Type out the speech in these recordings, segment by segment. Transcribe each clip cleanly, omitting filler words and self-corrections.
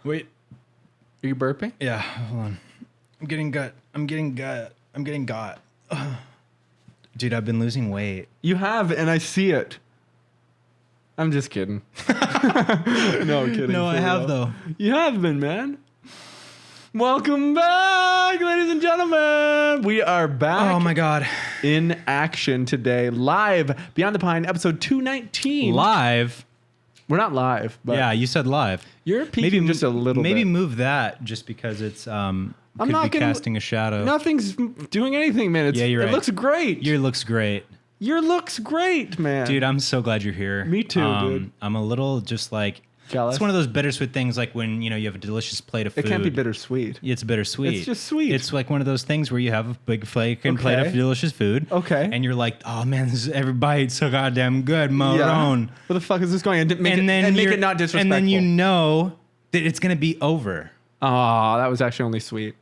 Wait. Are you burping? Yeah, hold on. I'm getting got. Dude, I've been losing weight. You have, and I see it. I'm just kidding. No, I'm kidding. No, I have, though. You have been, man. Welcome back, ladies and gentlemen. We are back. Oh, my God. In action today. Live. Beyond the Pine, episode 219. Live? We're not live. But yeah, you said live. You're peeking just a little bit. Maybe move that just because it's could be casting a shadow. Nothing's doing anything, man. Yeah, you're right. It looks great. Your looks great. Your looks great, man. Dude, I'm so glad you're here. Me too, dude. I'm a little just like... Jealous? It's one of those bittersweet things like when, you have a delicious plate of food. It can't be bittersweet. It's bittersweet. It's just sweet. It's like one of those things where you have a big plate of delicious food. Okay. And you're like, oh man, this is every bite's so goddamn good, Marone. Where the fuck is this going? And make it not disrespectful. And then you know that it's going to be over. Oh, that was actually only sweet.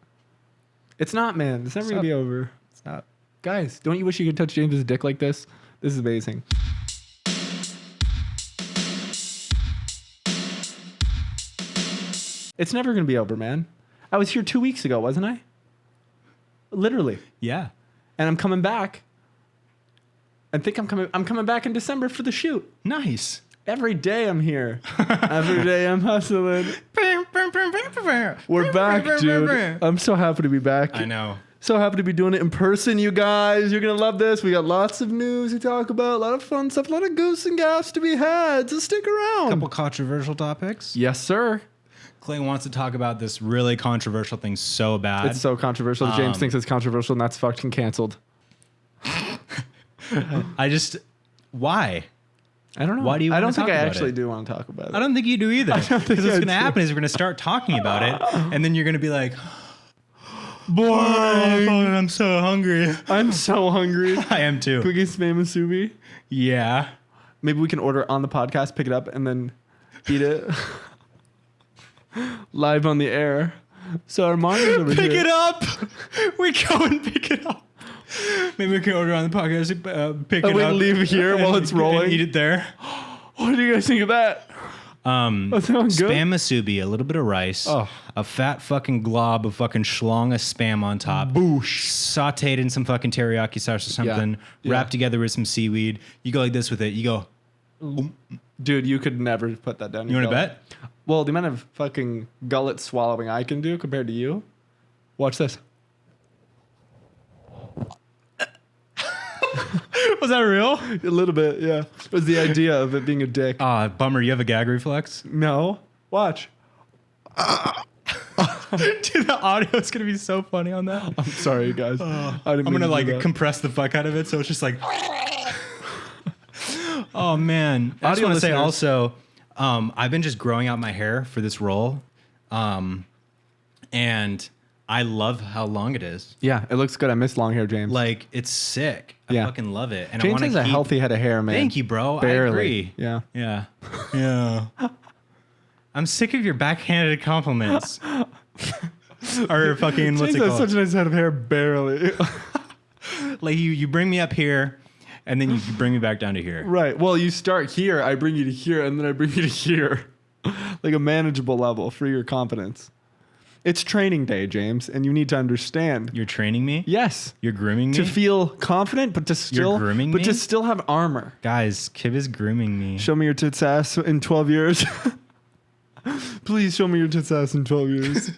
It's not, man. It's never going to be over. It's not. Guys, don't you wish you could touch James's dick like this? This is amazing. It's never going to be over, man. I was here 2 weeks ago, wasn't I? Literally. Yeah. And I'm coming back. I think I'm coming back in December for the shoot. Nice. Every day I'm here. Every day I'm hustling. We're back, dude. I'm so happy to be back. I know. So happy to be doing it in person, you guys. You're going to love this. We got lots of news to talk about, a lot of fun stuff, a lot of goose and gas to be had. So stick around. A couple controversial topics. Yes, sir. Clay wants to talk about this really controversial thing so bad. It's so controversial. James thinks it's controversial, and that's fucking canceled. Why? I don't know. Why do you? I don't think I actually do want to talk about it. I don't think you do either. Because what's going to happen is we're going to start talking about it, and then you're going to be like, "Boy, I'm so hungry." I'm so hungry. I am too. Can we get spam and subi? Yeah. Maybe we can order on the podcast, pick it up, and then eat it live on the air. So Armando's over here. Pick it up. We go and pick it up. Maybe we can order on the podcast, pick it up. Leave it here while it's rolling. And eat it there. What do you guys think of that? That sounds good. Spam musubi, a little bit of rice, a fat fucking glob of fucking schlong of spam on top. Boosh. Sauteed in some fucking teriyaki sauce or something. Yeah. Wrapped together with some seaweed. You go like this with it. You go. Boom. Dude, you could never put that down. You want to bet? Well, the amount of fucking gullet swallowing I can do compared to you. Watch this. Was that real? A little bit, yeah. It was the idea of it being a dick. Bummer. You have a gag reflex? No. Watch. Dude, the audio is going to be so funny on that. I'm sorry, guys. I'm going to like compress the fuck out of it. So it's just like... Oh, man. I just want to say also... I've been just growing out my hair for this role, and I love how long it is. Yeah, it looks good. I miss long hair, James. Like, it's sick. I fucking love it. And James has a healthy head of hair, man. Thank you, bro. Barely. I agree. Yeah. Yeah. Yeah. I'm sick of your backhanded compliments. Or fucking, what's it called? James has such a nice head of hair, barely. Like, you bring me up here, and then you bring me back down to here. Right. Well, you start here, I bring you to here, and then I bring you to here. Like a manageable level for your confidence. It's training day, James, and you need to understand. You're training me? Yes. You're grooming me? To feel confident, but to still... You're grooming me? But to still have armor. Guys, Kib is grooming me. Show me your tits ass in 12 years. Please show me your tits ass in 12 years.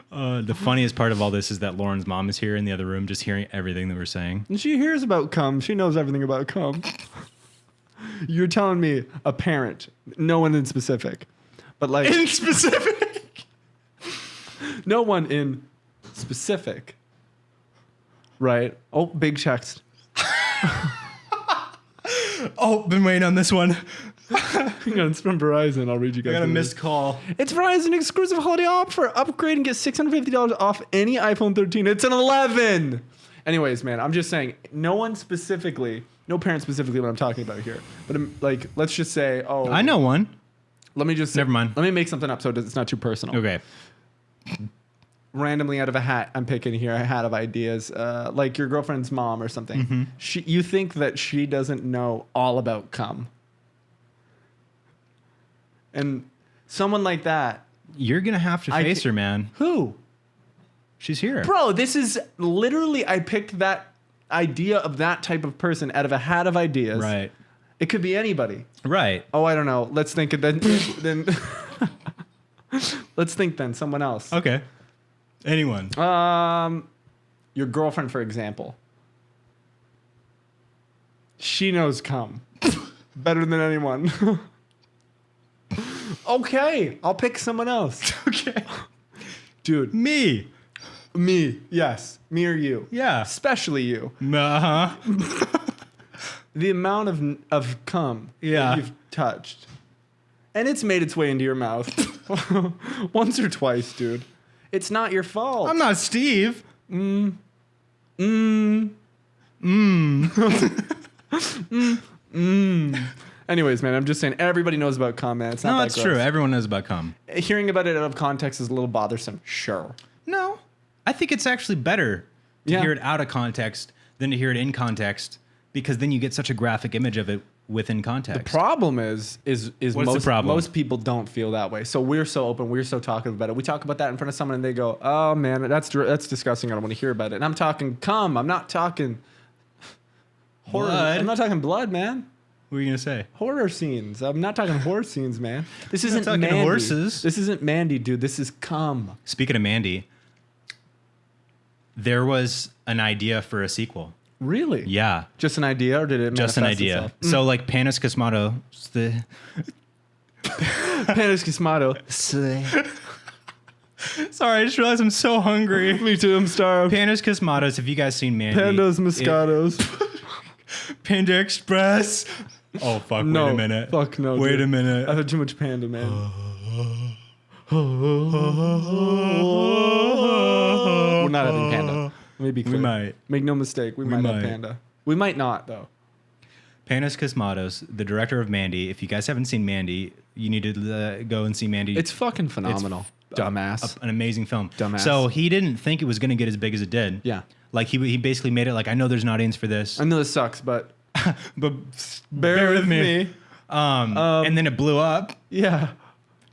The funniest part of all this is that Lauren's mom is here in the other room just hearing everything that we're saying. And she hears about cum. She knows everything about cum. You're telling me a parent, no one in specific, but like... In specific? No one in specific. Right. Oh, big text. Oh, been waiting on this one. Hang on, it's from Verizon. I'll read you guys. I got a missed call. It's Verizon exclusive holiday offer. Upgrade and get $650 off any iPhone 13. It's an 11. Anyways, man, I'm just saying, no one specifically, no parent specifically what I'm talking about here. But like, let's just say, I know one. Let me just... Never mind. Let me make something up so it's not too personal. Okay. Randomly out of a hat, I'm picking here a hat of ideas, like your girlfriend's mom or something. Mm-hmm. You think that she doesn't know all about cum. And Someone like that. You're gonna have to face her, man. Who? She's here. Bro, this is literally, I picked that idea of that type of person out of a hat of ideas. Right. It could be anybody. Right. Oh, I don't know. Let's think of then let's think then. Someone else. Okay. Anyone. Your girlfriend, for example. She knows cum better than anyone. Okay, I'll pick someone else. Okay. Dude. Me. Yes. Me or you. Yeah. Especially you. Uh-huh. The amount of cum that you've touched. And it's made its way into your mouth. Once or twice, dude. It's not your fault. I'm not Steve. Anyways, man, I'm just saying everybody knows about cum, man. It's not No, that that's gross. true. Everyone knows about cum. Hearing about it out of context is a little bothersome. Sure. No. I think it's actually better to Yeah. hear it out of context than to hear it in context, because then you get such a graphic image of it within context. Problem is What's the problem? most people don't feel that way. So we're so open, we're so talkative about it. We talk about that in front of someone and they go, "Oh man, that's disgusting. I don't want to hear about it." And I'm talking cum. I'm not talking horror. Blood. I'm not talking blood, man. What are you going to say? Horror scenes. I'm not talking horror scenes, man. This isn't talking Mandy. horses. This isn't Mandy, dude. This is cum. Speaking of Mandy, there was an idea for a sequel. Really? Yeah. Just an idea, or did it Just an manifest idea. itself? So like Panis Cosmato, the Panis Cosmato. Sorry, I just realized I'm so hungry. Me too. I'm starved. Panis Cosmatos, have you guys seen Mandy? Pandas, Moscatos. Panda Express. Oh fuck, No. wait a minute. Fuck no. Wait dude. a minute. I've had too much panda, man. We're not having panda. Let me be clear. We might. Make no mistake. We might have might. panda. We might not, though. Panis Cosmatos, the director of Mandy. If you guys haven't seen Mandy, you need to go and see Mandy. It's fucking phenomenal. Dumbass. An amazing film. Dumbass. So he didn't think it was going to get as big as it did. Yeah. Like he basically made it like, I know there's an audience for this, I know this sucks, but but bear with me. And then it blew up. Yeah.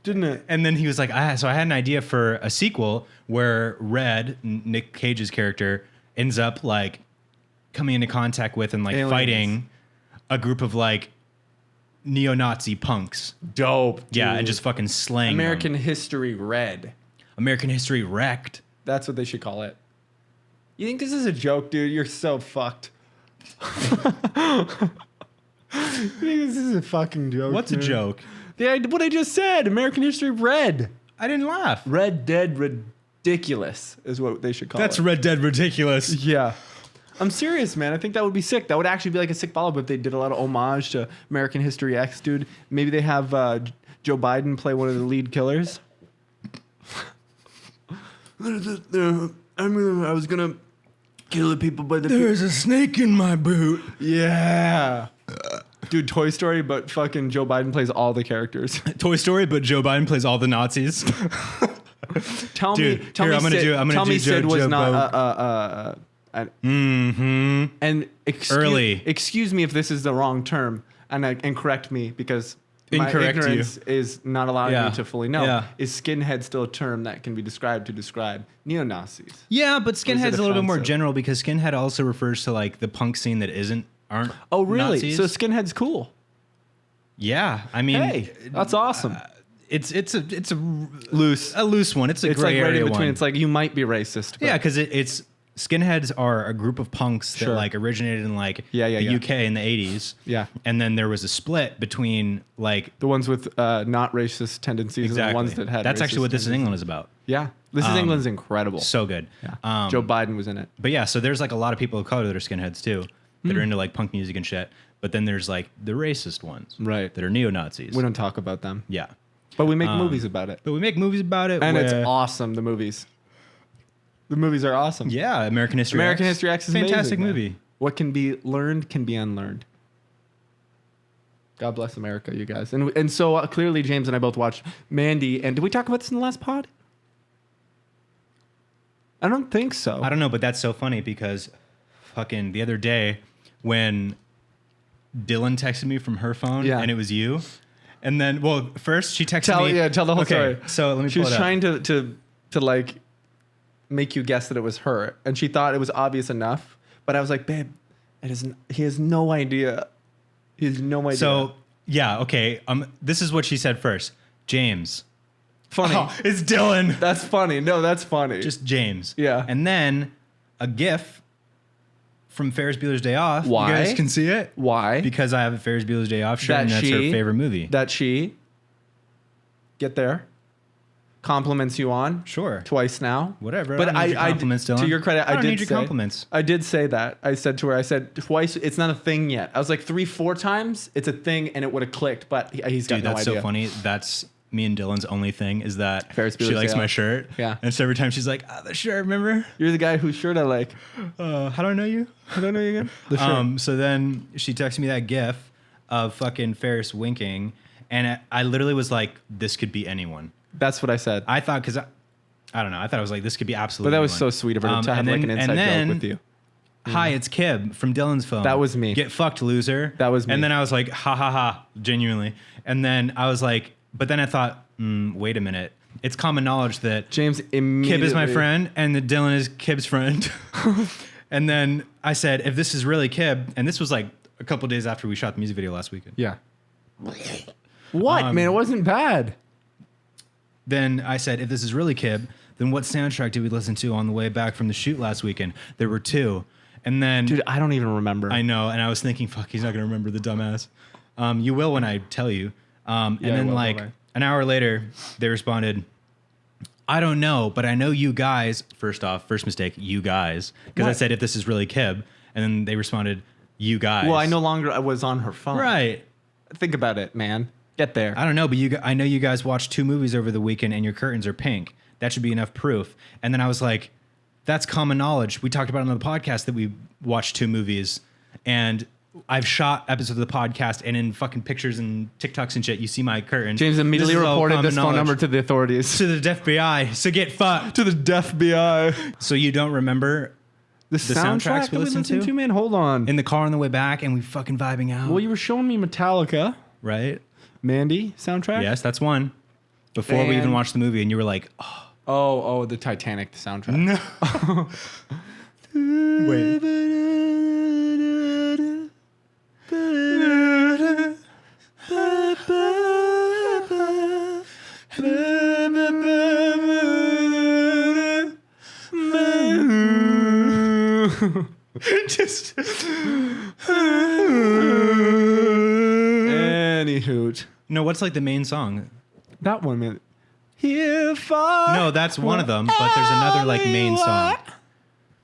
Didn't it? And then he was like, so I had an idea for a sequel where Red, Nick Cage's character, ends up like coming into contact with and like Aliens. fighting a group of like neo-Nazi punks. Dope. Yeah, dude. and just fucking slaying American them. History Red. American History wrecked. That's what they should call it. You think this is a joke, dude? You're so fucked. You think this is a fucking joke? What's a man? joke? What I just said. American History Red. I didn't laugh. Red Dead Ridiculous is what they should call That's it. Red Dead Ridiculous. Yeah. I'm serious, man. I think that would be sick. That would actually be like a sick follow-up if they did a lot of homage to American History X, dude. Maybe they have Joe Biden play one of the lead killers. I was gonna kill the people by the... There's a snake in my boot. Yeah. Dude, Toy Story, but fucking Joe Biden plays all the characters. Toy Story, but Joe Biden plays all the Nazis. Tell Dude, me, here, I'm gonna do Sid was Joe not Mm-hmm. and Early. Excuse me if this is the wrong term, and correct me because Incorrect my you. ignorance is not allowing Yeah. me to fully know. Yeah. Is skinhead still a term that can be described to describe neo-Nazis? Yeah, but Or is skinhead's it a little bit more offensive? general because skinhead also refers to like the punk scene that aren't. Oh, really? Nazis. So skinhead's cool. Yeah, I mean, Hey, that's awesome. it's a Loose. loose one. It's a It's gray like right area in between. one. It's like you might be racist. But Yeah, because it's skinheads are a group of punks that Sure. like originated in like Yeah, the yeah. UK in the 80s. Yeah. And then there was a split between like The ones with not racist tendencies and the ones that had. That's racist actually what This Is tendencies. England is about. Yeah, This Is England's incredible. So good. Yeah. Joe Biden was in it. But yeah, so there's like a lot of people of color that are skinheads too, that Hmm. are into like punk music and shit. But then there's like the racist ones, Right. That are neo-Nazis. We don't talk about them, Yeah. but we make movies about it, But we make movies about it. and it's where- awesome. The movies are awesome. Yeah, American History American X. History X is fantastic amazing, man. movie. What can be learned can be unlearned. God bless America, you guys. And so clearly, James and I both watched Mandy. And did we talk about this in the last pod? I don't think so. I don't know, but that's so funny because fucking the other day when Dylan texted me from her phone Yeah. and it was you, And then, well, first she texted me. Yeah, tell the whole story. So let me She pull was it up. trying to like make you guess that it was her, and she thought it was obvious enough. But I was like, babe, it isn't. He has no idea. He has no idea. So yeah, okay. This is what she said first. James. funny. Oh, it's Dylan. That's funny. No, that's funny. Just James. Yeah. And then a GIF from Ferris Bueller's Day Off. Why? You guys can see it. Why? Because I have a Ferris Bueller's Day Off shirt, That and that's her she- favorite movie. that she get there compliments you on Sure. twice now. Whatever. But I don't need your compliments, Dylan. to your credit, I don't did need your say, compliments. I did say that. I said to her, I said twice. It's not a thing yet. I was like 3-4 times. It's a thing, and it would have clicked. But he's got Dude, no that's idea. so funny. That's me and Dylan's only thing is that Ferris she Bueller's likes Day my Off. shirt. Yeah. And so every time she's like, the shirt, remember? You're the guy whose shirt I like. How do I know you? I don't know you again. The shirt. So then she texted me that GIF of fucking Ferris winking, and I literally was like, this could be anyone. That's what I said. I thought, because I don't know, I thought it was like, this could be absolutely But that was anyone. so sweet of her to have and like then- an and inside then- joke with you. Hi, it's Kib from Dylan's phone. That was me. Get fucked, loser. That was me. And then I was like, ha ha ha, genuinely. And then I was like, but then I thought, wait a minute. It's common knowledge that James immediately. Kib is my friend and that Dylan is Kib's friend. And then I said, if this is really Kib, and this was like a couple days after we shot the music video last weekend. Yeah. What man? It wasn't bad. Then I said, if this is really Kib, then what soundtrack did we listen to on the way back from the shoot last weekend? There were two. And then Dude, I don't even remember. I know, and I was thinking, fuck, he's not gonna remember the dumbass. You will when I tell you. And Yeah, I then will, like don't I? an hour later, they responded, I don't know, but I know you guys. First off, first mistake, you guys, because I What? said if this is really Kib, and then they responded, you guys. Well, I no longer was on her phone. Right. Think about it, man. Get there. I don't know, but I know you guys watched 2 movies over the weekend, and your curtains are pink. That should be enough proof. And then I was like, that's common knowledge. We talked about it on the podcast that we watched 2 movies, and I've shot episodes of the podcast, and in fucking pictures and TikToks and shit, you see my curtain. James immediately This is all reported common this phone knowledge. number to the authorities. To the FBI. So get fucked. To the deaf BI. So you don't remember The soundtracks we that listened to? man. Hold on. in the car on the way back, and we fucking vibing out, Well, you were showing me Metallica, right? Mandy soundtrack. Yes, that's one. Before we even And- watched the movie, and you were like, oh, Oh, the Titanic soundtrack. no. Wait. Just Any hoot. no. What's like the main song? That one, man. Here far. No, that's one of them. But there's another like main song.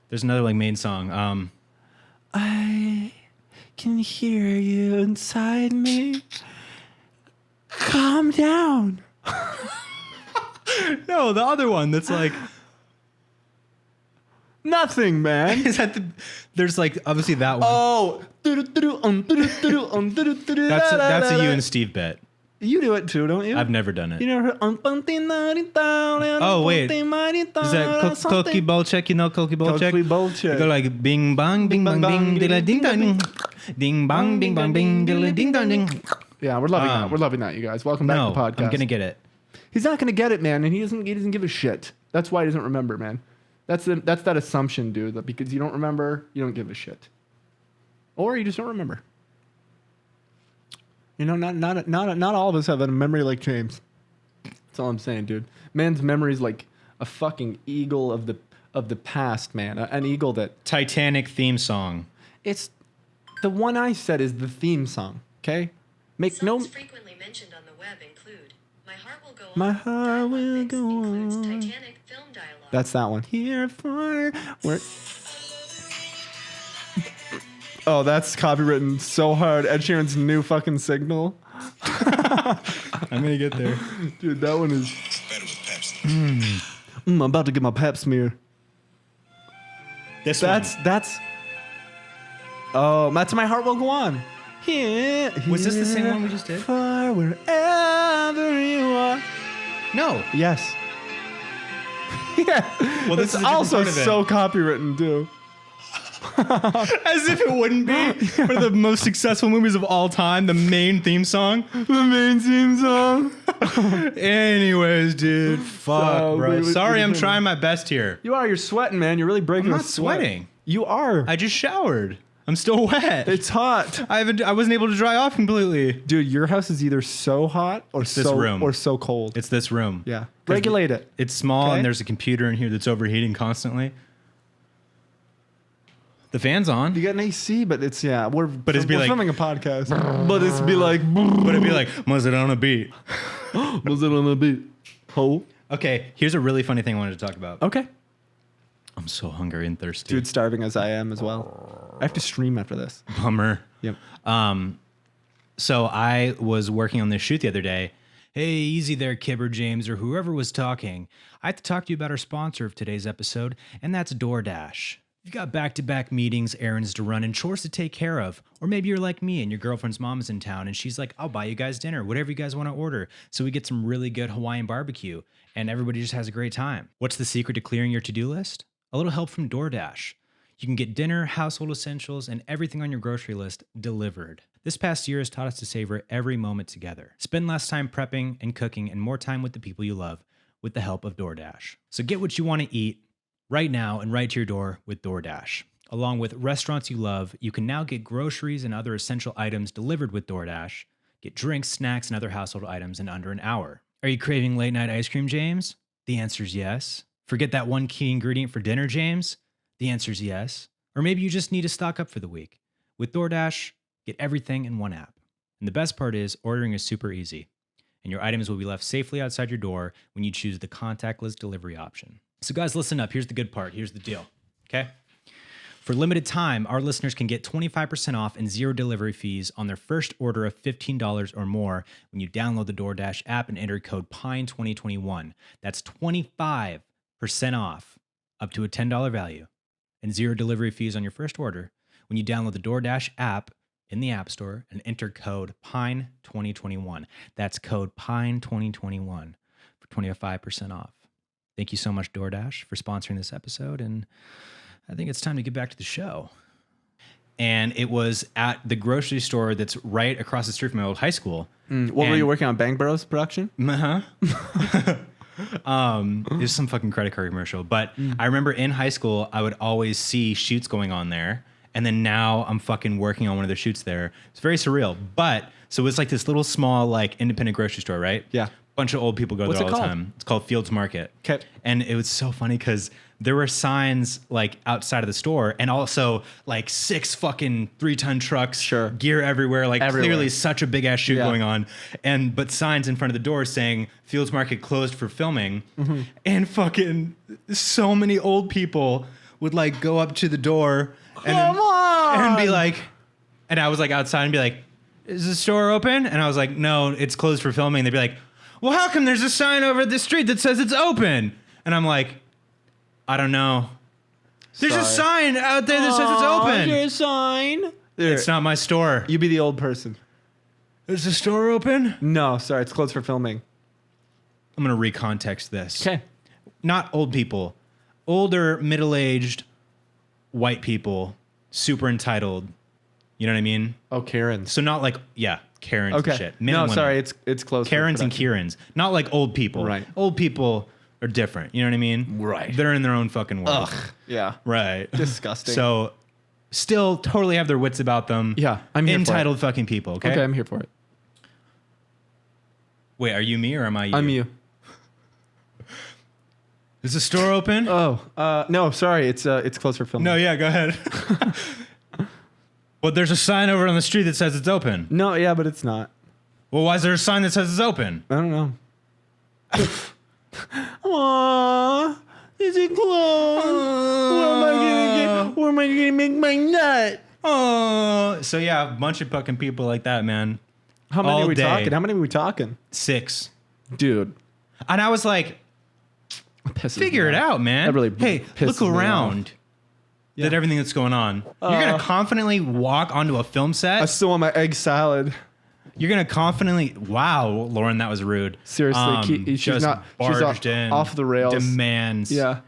There's another like main song. I can hear you inside me. Calm down. No, the other one that's like. Nothing, man. Is that the? There's like obviously that one. Oh. That's a you and Steve bit. You do it too, don't you? I've never done it. You never heard. Oh, wait. Is that Koki Bolchek? You know Koki Bolchek? Koki Bolchek. You go like bing bang, bing bang, bing, ding ding dong, ding bang, bing bang, bing, ding dong, ding. Yeah, we're loving that. We're loving that, you guys. Welcome back No, to the podcast. I'm gonna get it. He's not gonna get it, man, and he doesn't give a shit. That's why he doesn't remember, man. That's that assumption, dude. That because you don't remember, you don't give a shit, or you just don't remember. You know, not all of us have a memory like James. That's all I'm saying, dude. Man's memory is like a fucking eagle of the past, man. An eagle that Titanic theme song. it's the one I said is the theme song. Okay, make no. Songs frequently mentioned on the web include "My Heart Will Go On." My heart will Dialogue mix go includes on. Titanic film dialogue. That's that one. Here for where. Oh, that's copywritten so hard. Ed Sheeran's new fucking signal. I'm gonna get there. Dude, that one is. Better with Pepsi. I'm about to get my pep smear. This That's. Oh, that's My Heart Will Go On. Here, Was this the same one we just did? For wherever you are. one. No. Yes. Yeah. Well, this it's is a different also part of it. so copywritten too. As if it wouldn't be. One of the most successful movies of all time, the main theme song. The main theme song. Anyways, dude, fuck, So, bro. what Sorry, you I'm doing? trying my best here. You're sweating, man. You're really breaking. I'm a not sweat. sweating. You are. I just showered. I'm still wet. It's hot. I wasn't able to dry off completely. Dude, your house is either so hot or this room. so cold. It's this room. Yeah. Regulate it. It's small Okay. and there's a computer in here that's overheating constantly. The fan's on. You got an AC, but it's we're like- filming a podcast. But it's be like But it'd be like, was it on a beat? was it on the beat? Oh. Okay, here's a really funny thing I wanted to talk about. Okay. I'm so hungry and thirsty. Dude, starving as I am as well. I have to stream after this. Bummer. Yep. So I was working on this shoot the other day. Hey, easy there, Kibber James, or whoever was talking. I have to talk to you about our sponsor of today's episode, and that's DoorDash. You've got back-to-back meetings, errands to run, and chores to take care of. Or maybe you're like me and your girlfriend's mom is in town and she's like, I'll buy you guys dinner, whatever you guys want to order. So we get some really good Hawaiian barbecue and everybody just has a great time. What's the secret to clearing your to-do list? A little help from DoorDash. You can get dinner, household essentials, and everything on your grocery list delivered. This past year has taught us to savor every moment together. Spend less time prepping and cooking and more time with the people you love with the help of DoorDash. So get what you want to eat right now and right to your door with DoorDash. Along with restaurants you love, you can now get groceries and other essential items delivered with DoorDash. Get drinks, snacks, and other household items in under an hour. Are you craving late night ice cream, James? The answer is yes. Forget that one key ingredient for dinner, James? The answer is yes. Or maybe you just need to stock up for the week. With DoorDash, get everything in one app. And the best part is ordering is super easy. And your items will be left safely outside your door when you choose the contactless delivery option. So guys, listen up. Here's the good part. Here's the deal. Okay? For limited time, our listeners can get 25% off and zero delivery fees on their first order of $15 or more when you download the DoorDash app and enter code PINE2021. That's 25% off up to a $10 value and zero delivery fees on your first order when you download the DoorDash app in the App Store and enter code PINE2021. That's code PINE2021 for 25% off. Thank you so much, DoorDash, for sponsoring this episode, and I think it's time to get back to the show. And it was at the grocery store that's right across the street from my old high school. What were you working on? Bang Bros production? Uh-huh. It was some fucking credit card commercial. But I remember in high school, I would always see shoots going on there. And then now I'm fucking working on one of the shoots there. It's very surreal. But so it's like this little small, like independent grocery store, right? Yeah. Bunch of old people go What's there it all the called? time. It's called Fields Market. Okay. And it was so funny because there were signs like outside of the store and also like 6 fucking 3-ton trucks, Sure. gear everywhere, like Everywhere. clearly such a big ass shoot Yeah. going on. But signs in front of the door saying Fields Market closed for filming. Mm-hmm. And fucking so many old people would like go up to the door and Come on! and be like, and I was like outside and be like, is the store open? And I was like, no, it's closed for filming. They'd be like, well, how come there's a sign over the street that says it's open? And I'm like, I don't know. There's a sign out there that says it's open. There's a sign. It's not my store. You be the old person. Is the store open? No, sorry, it's closed for filming. I'm going to recontext this. Okay. Not old people. Older, middle-aged, white people, super entitled. You know what I mean? Oh, Karen's. So not like, yeah, Karens Okay. and shit. Men No, and women. sorry, it's closed. Karens for and production. Kierans. Not like old people. Right. Old people are different. You know what I mean? Right. They're in their own fucking world. Ugh. Yeah. Right. Disgusting. So still totally have their wits about them. Yeah, I'm here for it. Entitled fucking people, okay? Okay, I'm here for it. Wait, are you me or am I you? I'm you. Is the store open? Oh, no, sorry, it's closed for filming. No, yeah, go ahead. Well, there's a sign over on the street that says it's open. No, yeah, but it's not. Well, why is there a sign that says it's open? I don't know. Aww, is it closed? Where am I gonna make my nut? Oh, so yeah, a bunch of fucking people like that, man. How many All are we day. talking? How many are we talking? 6. Dude, And I was like, figure it out, man. That really hey, pisses look me around at everything that's going on. You're gonna confidently walk onto a film set. I still want my egg salad. You're gonna confidently. Wow, Lauren, that was rude. Seriously, she's just not- she's barged in, off the rails. Demands. Yeah.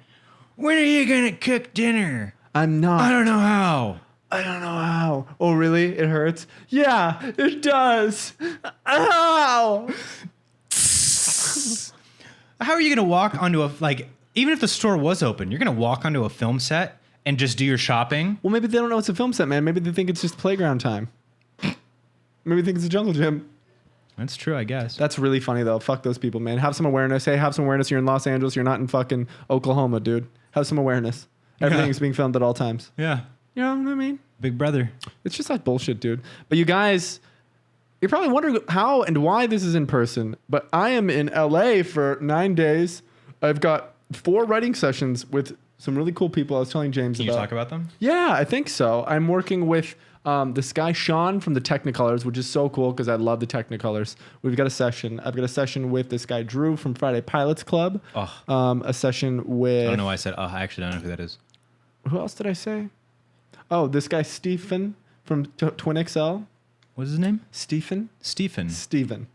When are you gonna cook dinner? I'm not. I don't know how. I don't know how. Oh, really? It hurts? Yeah, it does. Ow! How are you going to walk onto a, like, even if the store was open, you're going to walk onto a film set and just do your shopping? Well, maybe they don't know it's a film set, man. Maybe they think it's just playground time. Maybe they think it's a jungle gym. That's true, I guess. That's really funny, though. Fuck those people, man. Have some awareness. Hey, have some awareness. You're in Los Angeles. You're not in fucking Oklahoma, dude. Have some awareness. Everything's being filmed at all times. Yeah. You know what I mean? Big brother. It's just like bullshit, dude. But you guys, you're probably wondering how and why this is in person. But I am in LA for 9 days. I've got 4 writing sessions with some really cool people. I was telling James Can about. you talk about them? Yeah, I think so. I'm working with this guy Sean from the Technicolors, which is so cool because I love the Technicolors. We've got a session. I've got a session with this guy Drew from Friday Pilots Club. Oh. A session with. I don't know why I said, I actually don't know who that is. Who else did I say? Oh, this guy Stephen from Twin XL. What's his name? Stephen. Stephen.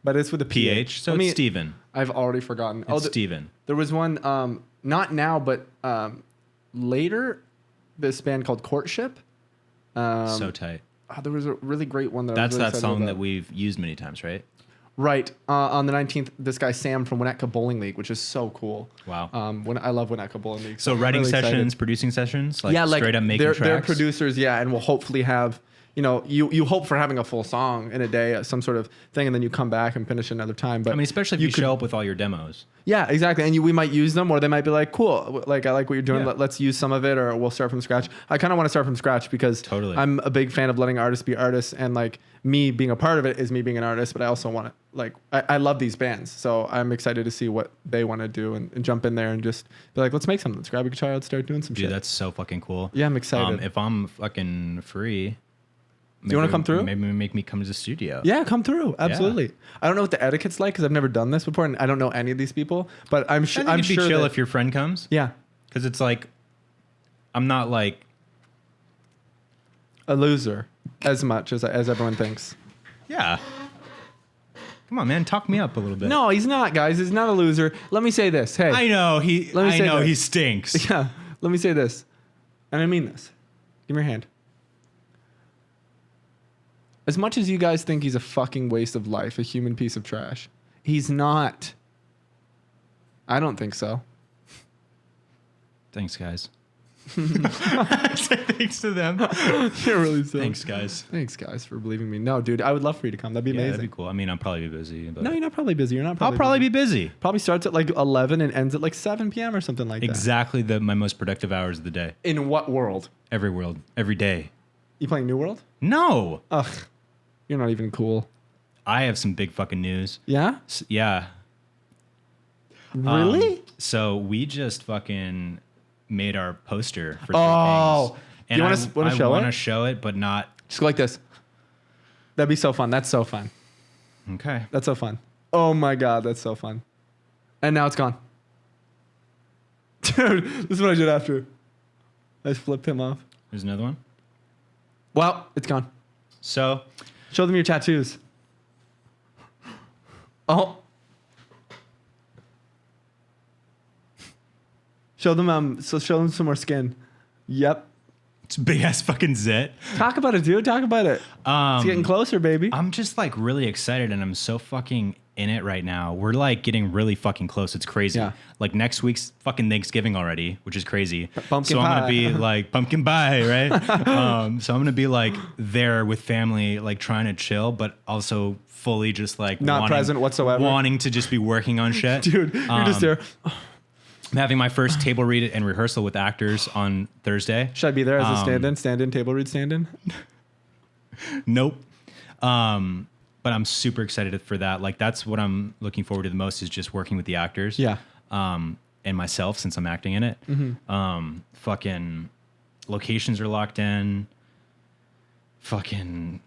But it's with a PH. So it's Steven. I've already forgotten. It's Steven. There was one, not now, but later, this band called Courtship. So tight. There was a really great one that That's I was really that excited song about. that we've used many times, right? Right. On the 19th, this guy Sam from Winnetka Bowling League, which is so cool. Wow. When I love Winnetka Bowling League. So I'm writing really sessions, excited. producing sessions, like Yeah, like straight up making they're tracks. producers, yeah, and we'll hopefully have, you hope for having a full song in a day, some sort of thing, and then you come back and finish another time. But I mean, especially if you show up with all your demos. Yeah, exactly. And we might use them, or they might be like, cool, like I like what you're doing. Yeah. Let's use some of it, or we'll start from scratch. I kind of want to start from scratch because Totally. I'm a big fan of letting artists be artists, and like me being a part of it is me being an artist. But I also want to I love these bands, so I'm excited to see what they want to do and jump in there and just be like, let's make something. Let's grab a guitar, let's start doing some Dude, shit. that's so fucking cool. Yeah, I'm excited. If I'm fucking free, Do you want to come through? Maybe make me come to the studio. Yeah, come through. Absolutely. I don't know what the etiquette's like because I've never done this before, and I don't know any of these people. But I'm I sure. think I'm it'd be sure chill that- if your friend comes. Yeah, Because it's like, I'm not like, a loser as much as everyone thinks. yeah. Come on, man, talk me up a little bit. No, he's not, guys. He's not a loser. Let me say this. Hey. I know Let me say that. he stinks. Yeah. Let me say this. And I mean this. Give me your hand. As much as you guys think he's a fucking waste of life, a human piece of trash, he's not. I don't think so. Thanks, guys. Thanks to them. You're really silly. Thanks, guys. Thanks, guys, for believing me. No, dude, I would love for you to come. That'd be Yeah, amazing. that'd be cool. I mean, I'll probably be busy. But No, you're not probably busy. You're not I'll probably probably be busy. Probably starts at like 11 and ends at like 7 p.m. or something like that. Exactly my most productive hours of the day. In what world? Every day. You playing New World? No. Ugh. You're not even cool. I have some big fucking news. Yeah? Yeah. Really? So we just fucking made our poster for Oh. Three Kings. Do you wanna show I want it? to show it, but not. Just go like this. That'd be so fun. That's so fun. Okay. That's so fun. Oh my God, that's so fun. And now it's gone. Dude, this is what I did after. I just flipped him off. There's another one. Well, it's gone. So Show them your tattoos. Oh. Show them some more skin. Yep. it's a big ass fucking zit. Talk about it, dude. Talk about it. It's getting closer, baby. I'm just like really excited and I'm so fucking in it right now. We're like getting really fucking close. It's crazy. Yeah. Like next week's fucking Thanksgiving already, which is crazy. Pumpkin so I'm pie. gonna be like pumpkin pie, right? So I'm gonna be like there with family, like trying to chill, but also fully just like Not present whatsoever. wanting to just be working on shit. Dude, you're just there. I'm having my first table read and rehearsal with actors on Thursday. Should I be there as a stand-in? Stand-in, table read, stand-in? Nope. But I'm super excited for that. Like that's what I'm looking forward to the most is just working with the actors. Yeah. And myself since I'm acting in it. Fucking locations are locked in. Fucking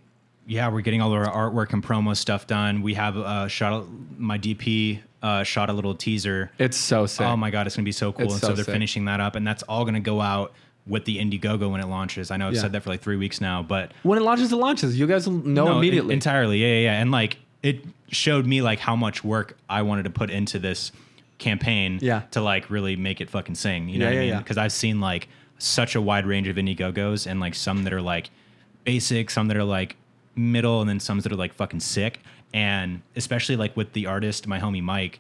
yeah, we're getting all of our artwork and promo stuff done. We have my DP shot a little teaser. It's so sick. Oh my God, it's gonna be so cool. It's And so so they're sick. finishing that up, and that's all gonna go out with the Indiegogo when it launches. I know I've Yeah. said that for like 3 weeks now, but When it launches, it launches. You guys will know no, immediately. entirely, yeah. And like it showed me like how much work I wanted to put into this campaign Yeah. to like really make it fucking sing. You know Yeah, what I yeah, mean? yeah. Because I've seen like such a wide range of Indiegogos, and like some that are like basic, some that are like middle, and then some that are like fucking sick. And especially like with the artist, my homie Mike,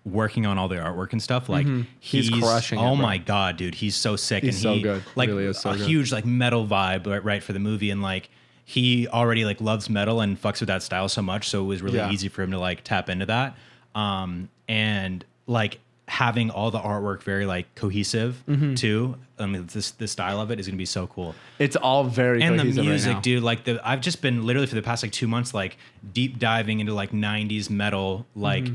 working on all the artwork and stuff, like He's crushing it, oh bro. my god, dude, he's so sick. He's and so he good. like Really is so a good. huge like metal vibe right for the movie, and like he already like loves metal and fucks with that style so much, so it was really Yeah. easy for him to like tap into that. And like having all the artwork very like cohesive too. I mean, the style of it is gonna be so cool. It's all very And the cohesive right music, now. dude, like I've just been literally for the past like 2 months, like deep diving into like 90s metal, like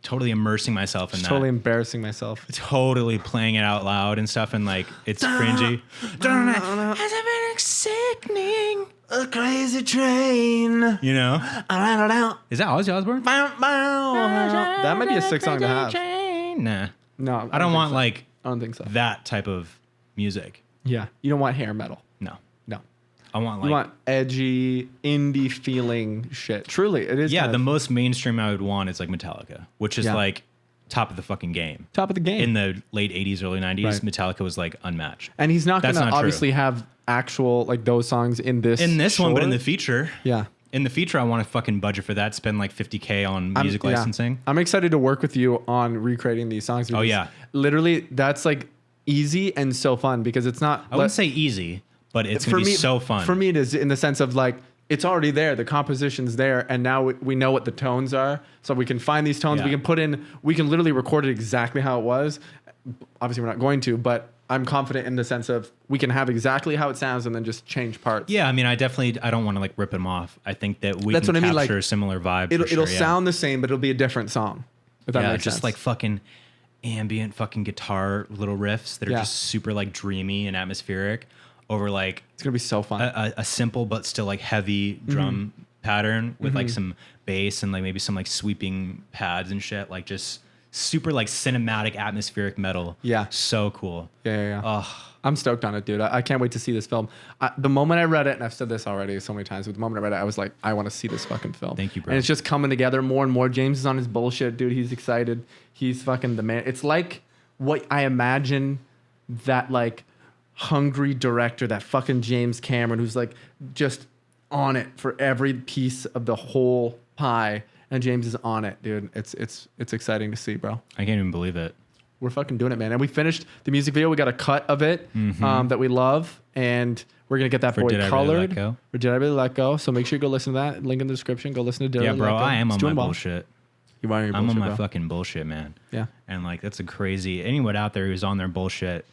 totally immersing myself in Just that. totally embarrassing myself. Totally playing it out loud and stuff, and like it's cringy. Has it been sickening? A crazy train. You know? That Is that Ozzy Osbourne? might be a sick song to have. Nah. No, I don't want think so. like I don't think so. that type of music. Yeah, you don't want hair metal. No. No, I want like you want edgy indie feeling shit. Truly, it is. yeah, kind the of most mainstream I would want is like Metallica, which is Yeah. like top of the fucking game. top of the game. In the late 80s, early 90s, Right. Metallica was like unmatched. and he's not That's gonna not true. obviously have actual like those songs in this. In this one, but in the short. feature. Yeah. In the feature, I want to fucking budget for that, spend like $50K on music Yeah. licensing. I'm excited to work with you on recreating these songs. because yeah. literally that's like easy and so fun because it's not. I wouldn't say easy, but it's going to be so fun. For me, it is in the sense of like it's already there. The composition's there, and now we know what the tones are, so we can find these tones. Yeah. We can put in. We can literally record it exactly how it was. Obviously, we're not going to, but I'm confident in the sense of we can have exactly how it sounds and then just change parts. Yeah, I mean, I don't want to like rip them off. I think that we That's can what I mean, capture like, a similar vibe. for It'll sure, yeah. sound the same, but it'll be a different song. If that yeah, makes just sense. like fucking ambient fucking guitar little riffs that are Yeah. just super like dreamy and atmospheric over like it's gonna be so fun. a simple but still like heavy drum pattern with like some bass and like maybe some like sweeping pads and shit, like just super like cinematic atmospheric metal. Yeah. So cool. Yeah. Oh, I'm stoked on it, dude. I can't wait to see this film. The moment I read it, and I've said this already so many times, but the moment I read it, I was like, I want to see this fucking film. Thank you, bro. And it's just coming together more and more. James is on his bullshit, dude. He's excited. He's fucking the man. It's like what I imagine that like hungry director, that fucking James Cameron, who's like just on it for every piece of the whole pie. And James is on it, dude. It's exciting to see, bro. I can't even believe it. We're fucking doing it, man. And we finished the music video. We got a cut of it that we love, and we're gonna get that For boy Did I Really colored. Let Go? For Did I Really Let Go? So make sure you go listen to that. Link in the description. Go listen to Did I Yeah, Really bro, Let Go. I am It's on doing my well. bullshit. You are on your I'm bullshit, on my bro. fucking bullshit, man. Yeah. And like that's a crazy. Anyone out there who's on their bullshit,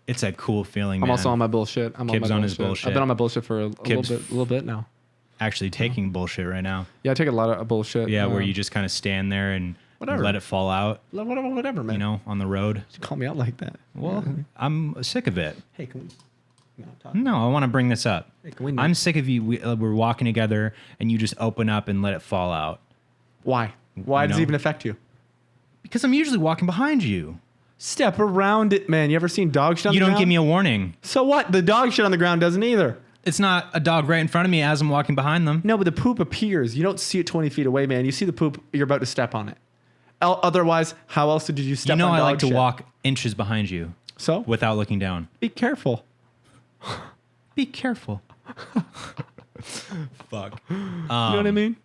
it's a cool feeling. I'm man. also on my bullshit. Kib's on his bullshit. I've been on my bullshit for a Kib's little bit now. actually taking bullshit right now. Yeah, I take a lot of bullshit. Yeah, where you just kind of stand there and Whatever. let it fall out, whatever, man. you know, on the road. Just call me out like that. Well, I'm sick of it. Hey, can we? No, talk. No, I want to bring this up. Hey, can we I'm sick of you. We're walking together and you just open up and let it fall out. Why? Why does it know? even affect you? Because I'm usually walking behind you. Step around it, man. You ever seen dog shit on You the don't ground? give me a warning. So what? The dog shit on the ground doesn't either. It's not a dog right in front of me as I'm walking behind them. No, but the poop appears. You don't see it 20 feet away, man. You see the poop, you're about to step on it. Otherwise, how else did you step You know on I dog like to shit? walk inches behind you So? without looking down. Be careful. Be careful. Fuck. You know what I mean?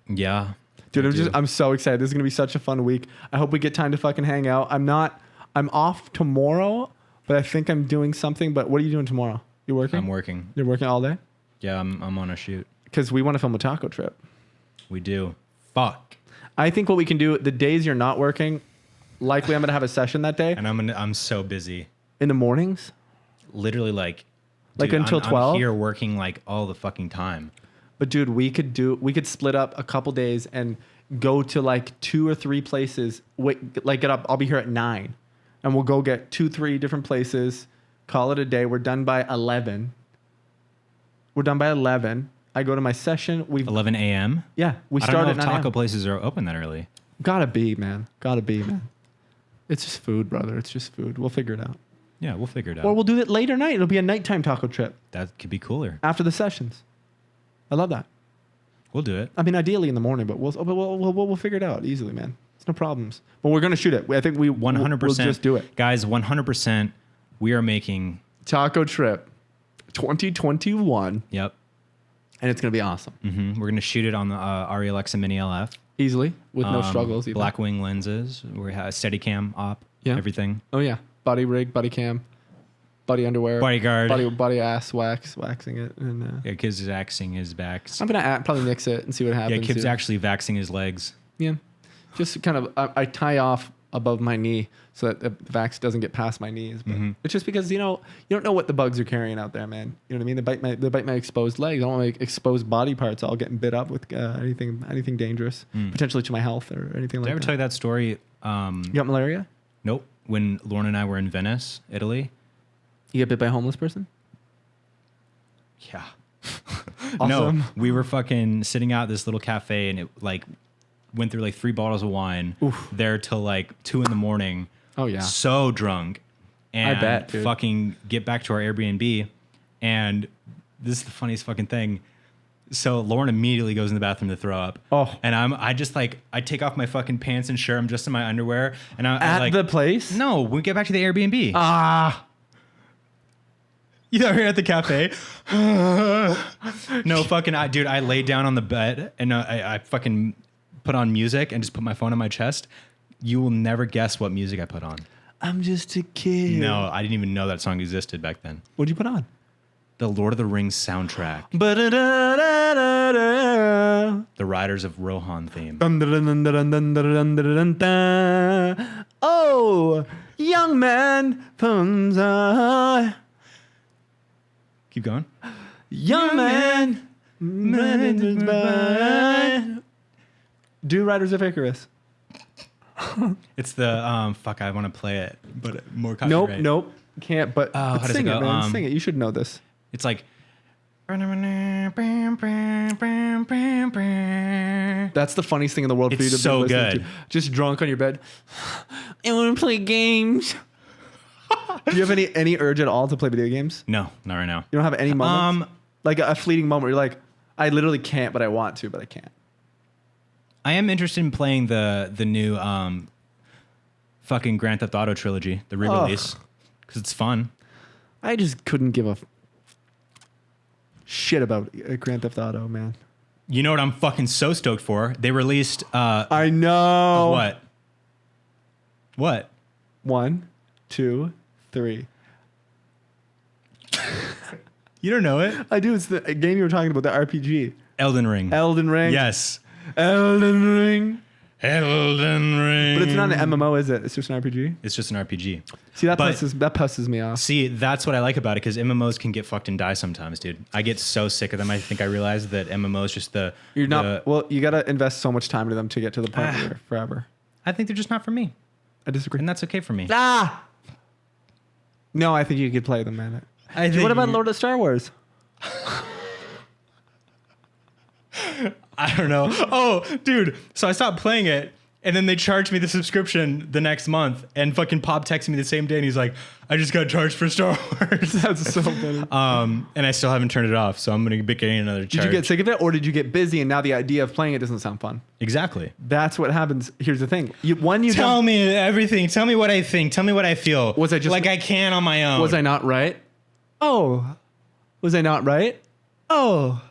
Yeah. Dude, I do. I'm so excited. This is going to be such a fun week. I hope we get time to fucking hang out. I'm off tomorrow, but I think I'm doing something. But what are you doing tomorrow? You working? I'm working. You're working all day? Yeah, I'm on a shoot. Because we want to film a taco trip. We do. Fuck. I think what we can do, the days you're not working, likely I'm going to have a session that day. And I'm so busy. In the mornings? Literally like Until 12? I'm here working like all the fucking time. But dude, we could split up a couple days and go to like 2 or 3 places. Wait, like get up. I'll be here at 9, and we'll go get 2-3 different places. Call it a day. We're done by 11. I go to my session. 11 a.m. We I don't start know at if 9 taco a.m. places are open that early. Gotta be, man. It's just food, brother. It's just food. We'll figure it out. Yeah, we'll figure it out. Or we'll do it later night. It'll be a nighttime taco trip That could be cooler. after the sessions. I love that. We'll do it. I mean, ideally in the morning, but we'll figure it out easily, man. No problems. But we're gonna shoot it. I think we 100%. We'll just do it. Guys, 100%. We are making. Taco Trip 2021. Yep. And it's gonna be awesome. We're going to shoot it on the Arri Alexa Mini LF. Easily. With no struggles either. Blackwing lenses. We have Steadicam op. Yeah. Everything. Oh yeah. Body rig, body cam, body underwear. Bodyguard. Body ass waxing it. And Yeah, Kib's vaxing his back. I'm gonna probably mix it and see what Yeah, happens. Kib's here. actually vaxing his legs. Yeah. Just kind of, I tie off above my knee so that the vax doesn't get past my knees. But it's just because, you don't know what the bugs are carrying out there, man. You know what I mean? They bite my exposed legs. I don't want my exposed body parts all getting bit up with anything dangerous, potentially to my health or anything Did I like ever that. tell you that story? You got malaria? Nope. When Lauren and I were in Venice, Italy. You get bit by a homeless person? Yeah. Awesome. No, we were fucking sitting out at this little cafe and it went through 3 bottles of wine there till 2 a.m. Oh, yeah. So drunk. And I bet, dude. fucking get back to our Airbnb. And this is the funniest fucking thing. So Lauren immediately goes in the bathroom to throw up. Oh. And I take off my fucking pants and shirt. I'm just in my underwear. And At the place? No, we get back to the Airbnb. Ah. You know, we're at the cafe. No, fucking, dude, I laid down on the bed and I fucking put on music and just put my phone on my chest. You will never guess what music I put on. I'm just a kid. No, I didn't even know that song existed back then. What'd you put on? The Lord of the Rings soundtrack. The Riders of Rohan theme. Oh, young man, Keep going. young man. Do Riders of Icarus. It's the, fuck, I want to play it, but more copyright. Nope. Can't, but how does sing it it, go? man. Sing it. You should know this. It's like. That's the funniest thing in the world for you It's to so be listening good. to. Just drunk on your bed. I want to play games. Do you have any urge at all to play video games? No, not right now. You don't have any moments? Like a fleeting moment where you're like, I literally can't, but I want to, but I can't. I am interested in playing the new fucking Grand Theft Auto trilogy, the re-release, because it's fun. I just couldn't give a shit about Grand Theft Auto, man. You know what I'm fucking so stoked for? They released I know. what? What? 1, 2, 3. You don't know it? I do. It's the game you were talking about, the RPG. Elden Ring. Elden Ring. Yes. Elden Ring. Elden Ring. But it's not an MMO, is it? It's just an RPG? It's just an RPG. See, that But- pisses me off. See, that's what I like about it, because MMOs can get fucked and die sometimes, dude. I get so sick of them. I think I realized that MMOs just You're not. Well, you got to invest so much time into them to get to the point where you're forever. I think they're just not for me, I disagree. and that's okay for me. Ah! No, I think you could play them, man. I think What about Lord of Star Wars? I don't know. Oh, dude. So I stopped playing it, and then they charged me the subscription the next month, and fucking Pop texted me the same day, and he's like, I just got charged for Star Wars. That's so funny. And I still haven't turned it off, so I'm going to be getting another charge. Did you get sick of it, or did you get busy and now the idea of playing it doesn't sound fun? Exactly. That's what happens. Here's the thing. Tell me everything. Tell me what I think. Tell me what I feel. Was I just- like I can on my own? Was I not right? Oh. Was I not right? Oh.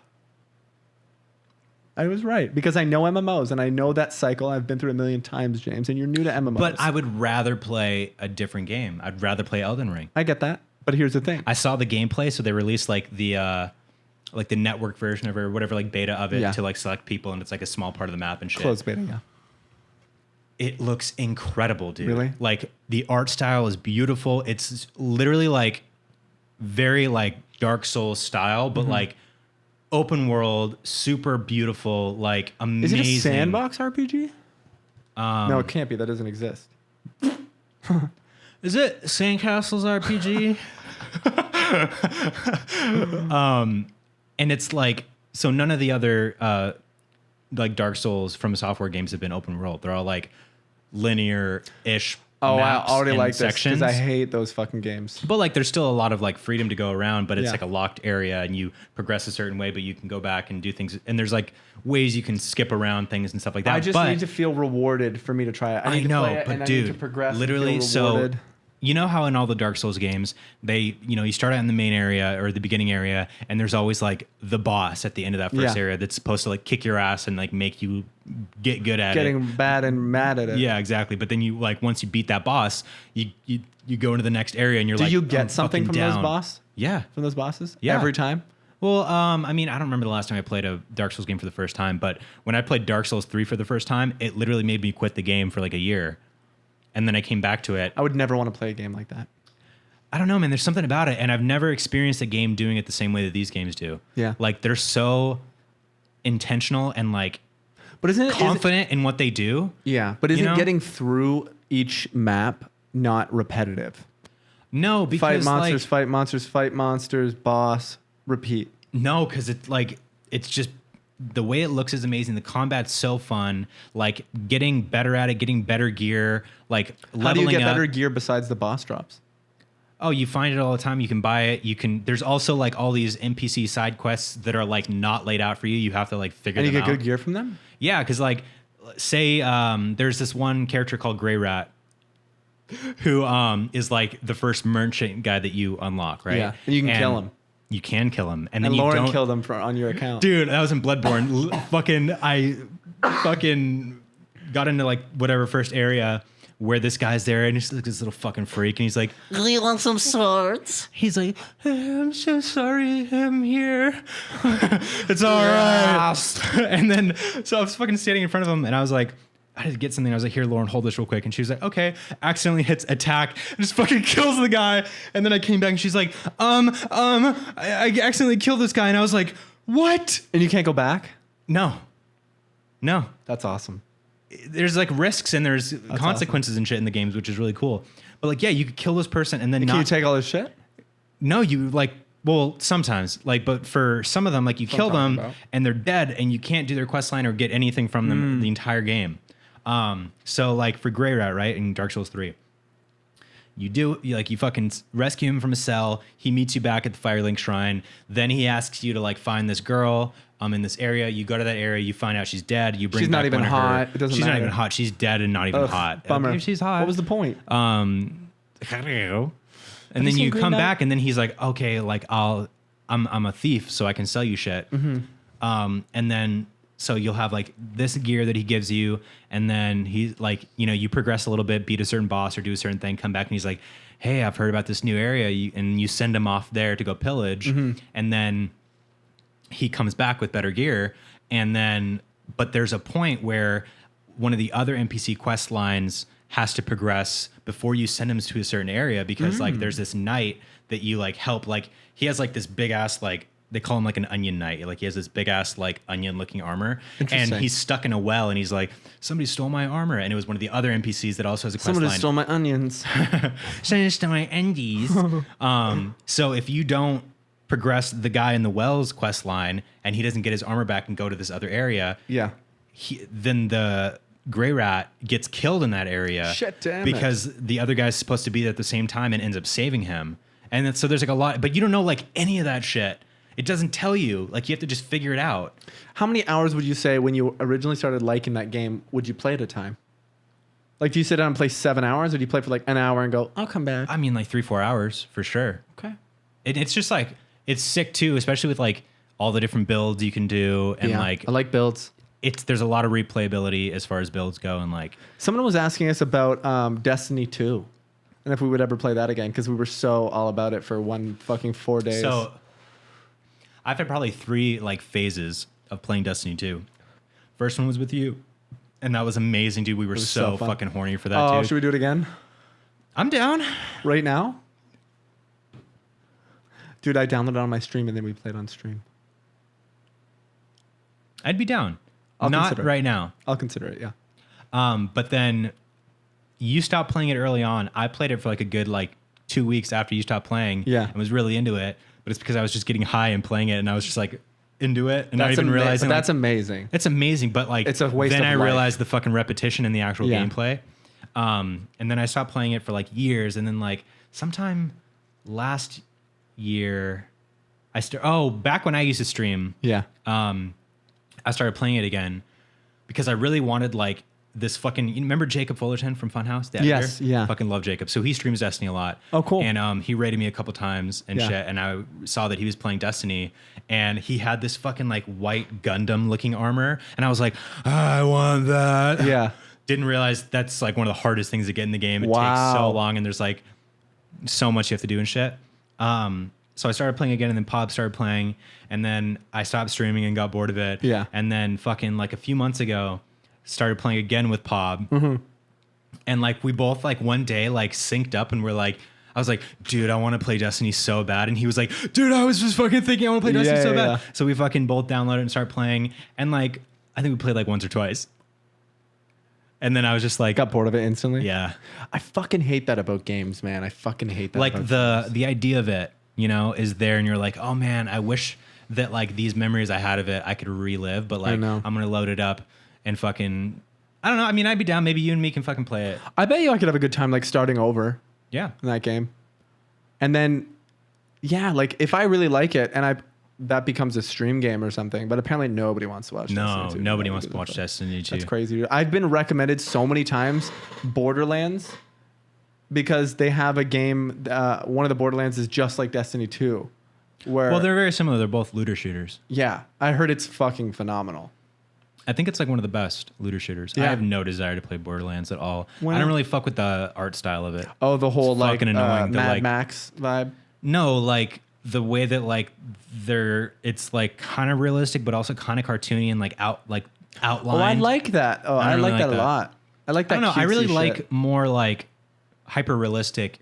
I was right because I know MMOs and I know that cycle. I've been through a million times, James, and you're new to MMOs. But I would rather play a different game. I'd rather play Elden Ring. I get that. But here's the thing. I saw the gameplay, so they released like the network version of it or whatever, like beta of it Yeah. to like select people, and it's like a small part of the map and shit. Closed beta, yeah. It looks incredible, dude. Really? Like the art style is beautiful. It's literally like very like Dark Souls style, but like open world, super beautiful, like Is amazing. it a sandbox RPG? No, it can't be. That doesn't exist. Is it Sandcastles RPG? And it's like, so none of the other like Dark Souls from software games have been open world. They're all like linear-ish Oh, maps I already and like this sections. because I hate those fucking games. But like, there's still a lot of like freedom to go around, but it's Yeah. like a locked area, and you progress a certain way, but you can go back and do things. And there's like ways you can skip around things and stuff like that. I just but need to feel rewarded for me to try it. I need to play it, but and I dude, need to progress. And literally, feel so rewarded. you know how in all the Dark Souls games, you start out in the main area or the beginning area, and there's always like the boss at the end of that first Yeah. area that's supposed to like kick your ass and like make you get good at it. Getting bad and mad at it. Yeah, exactly. But then you like once you beat that boss, you go into the next area and you're Do like, you I'm get something fucking from those down. boss? Yeah. From those bosses? Yeah. Every time? Well, I mean, I don't remember the last time I played a Dark Souls game for the first time, but when I played Dark Souls 3 for the first time, it literally made me quit the game for like a year. And then I came back to it. I would never want to play a game like that. I don't know, man. There's something about it, and I've never experienced a game doing it the same way that these games do. Yeah. Like they're so intentional and like But isn't it confident in what they do. Yeah, but isn't know? getting through each map not repetitive? No, because Fight monsters, like, fight monsters, fight monsters, boss, repeat. no, because it's just the way it looks is amazing. The combat's so fun. Like getting better at it, getting better gear, like How do you leveling get up. better gear besides the boss drops? Oh, you find it all the time. You can buy it. You can. There's also like all these NPC side quests that are like not laid out for you. You have to like figure And you them get out. good gear from them? Yeah, because like, say there's this one character called Grey Rat, who is like the first merchant guy that you unlock, right? Yeah, and you can kill him. You can kill him, and then And you Lauren don't. killed them on your account. Dude, that was in Bloodborne. I fucking got into like whatever first area where this guy's there, and he's like this little fucking freak, and he's like, Do you want some swords? he's like, I'm so sorry, I'm here. It's all right. And then, so I was fucking standing in front of him, and I was like, I had to get something. I was like, here, Lauren, hold this real quick. And she was like, okay. Accidentally hits attack, and just fucking kills the guy. And then I came back, and she's like, I accidentally killed this guy. And I was like, what? And you can't go back? No. That's awesome. There's like risks and there's consequences and shit in the games, which is really cool. But like, yeah, you could kill this person and then Can not. you take all this shit? No, you like, well, sometimes like, but for some of them, like you kill talking them about. and they're dead and you can't do their quest line or get anything from them the entire game. So like for Grey Rat, right, in Dark Souls 3, you fucking rescue him from a cell. He meets you back at the Firelink Shrine. Then he asks you to like find this girl in this area. You go to that area. You find out she's dead. You bring She's not back even one of her- hot. It doesn't she's not matter. even hot. She's dead and not even Ugh, hot. Bummer. Okay, she's hot. What was the point? And then you you seen Green come Knight? back, and then he's like, okay, like I'm a thief, so I can sell you shit. And then so you'll have like this gear that he gives you, and then he's like, you progress a little bit, beat a certain boss or do a certain thing, come back, and he's like, hey, I've heard about this new area, and you send him off there to go pillage, and then he comes back with better gear, and then but there's a point where one of the other NPC quest lines has to progress before you send him to a certain area, because like there's this knight that you like help, like he has like this big ass, like they call him like an onion knight, like he has this big ass like onion looking armor, and Interesting. he's stuck in a well, and he's like, somebody stole my armor, and it was one of the other NPCs that also has a quest Somebody line. stole my onions. Somebody stole my undies. So if you don't progress the guy in the wells quest line and he doesn't get his armor back and go to this other area, Yeah. then the Grey Rat gets killed in that area. Shit, damn it. because the other guy's supposed to be there at the same time and ends up saving him. And so there's like a lot, but you don't know like any of that shit. It doesn't tell you. Like you have to just figure it out. How many hours would you say when you originally started liking that game would you play at a time? Like, do you sit down and play 7 hours, or do you play for like an hour and go, I'll come back? I mean, like 3-4 hours for sure. Okay. It's just like, it's sick too, especially with like all the different builds you can do. And Yeah, like, I like builds. there's a lot of replayability as far as builds go. And like, Someone was asking us about Destiny 2 and if we would ever play that again, because we were so all about it for one fucking 4 days. so I've had probably 3 like phases of playing Destiny 2. First one was with you. And that was amazing, dude. We were was so so fun. fucking horny for that, Oh, dude. should we do it again? I'm down. Right now? Dude, I downloaded it on my stream and then we played on stream. I'd be down. I'll Not consider it. right now. I'll consider it, yeah. But then you stopped playing it early on. I played it for like a good like 2 weeks after you stopped playing. Yeah. And was really into it. But it's because I was just getting high and playing it, and I was just like into it, and not even ama- realizing That's like, amazing. it's amazing. But like It's a waste then of I life. realized the fucking repetition in the actual Yeah. gameplay. And then I stopped playing it for like years, and then like sometime last year, back when I used to stream, Yeah. I started playing it again because I really wanted like this fucking. You remember Jacob Fullerton from Funhouse? The editor? Yes, yeah. Fucking love Jacob. So he streams Destiny a lot. Oh, cool. And he rated me a couple times and Yeah. shit. And I saw that he was playing Destiny, and he had this fucking like white Gundam looking armor, and I was like, I want that. Yeah. Didn't realize that's like one of the hardest things to get in the game. It Wow. takes so long, and there's like so much you have to do and shit. So I started playing again, and then Pop started playing, and then I stopped streaming and got bored of it. Yeah. And then fucking like a few months ago, started playing again with Pop. Mm-hmm. And like we both like one day like synced up, and we're like, I was like, dude, I want to play Destiny so bad. And he was like, dude, I was just fucking thinking I want to play Destiny so bad. So we fucking both downloaded it and started playing. And like, I think we played like once or twice. And then I was just like, Got bored of it instantly. yeah. I fucking hate that about games, man. I fucking hate that. Like about the idea of it, you know, is there, and you're like, oh man, I wish that like these memories I had of it I could relive, but like know. I'm gonna load it up and fucking, I don't know. I mean, I'd be down. Maybe you and me can fucking play it. I bet you I could have a good time like starting over Yeah. in that game, and then yeah, like if I really like it and that becomes a stream game or something. But apparently nobody wants to watch. No, Destiny 2. nobody wants to watch Destiny 2. That's crazy, dude. I've been recommended so many times Borderlands because they have a game. One of the Borderlands is just like Destiny 2. Where Well, they're very similar. They're both looter shooters. yeah, I heard it's fucking phenomenal. I think it's like one of the best looter shooters. I Yeah. have no desire to play Borderlands at all. Well- I don't really fuck with the art style of it. Oh, the whole It's like fucking annoying. The, Mad like- Max vibe. No, like the way that like it's like kind of realistic, but also kind of cartoony and like outlined. Oh, I like that. Oh, I don't like really that like a that. lot. I like I that. don't know. I really cutesy like shit. more like hyper realistic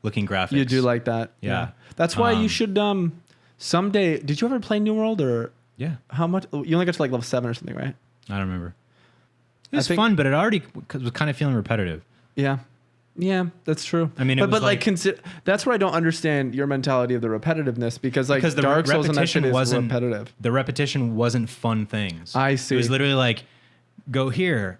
looking graphics. You do like that. Yeah. That's why you should someday. Did you ever play New World or Yeah, how much? You only got to like level 7 or something, right? I don't remember. It was think- fun, but it already was kind of feeling repetitive. Yeah. Yeah, that's true. I mean, it but was like that's where I don't understand your mentality of the repetitiveness because like Because the Dark Souls and that repetition shit is wasn't repetitive. The repetition wasn't fun things. I see. It was literally like, go here,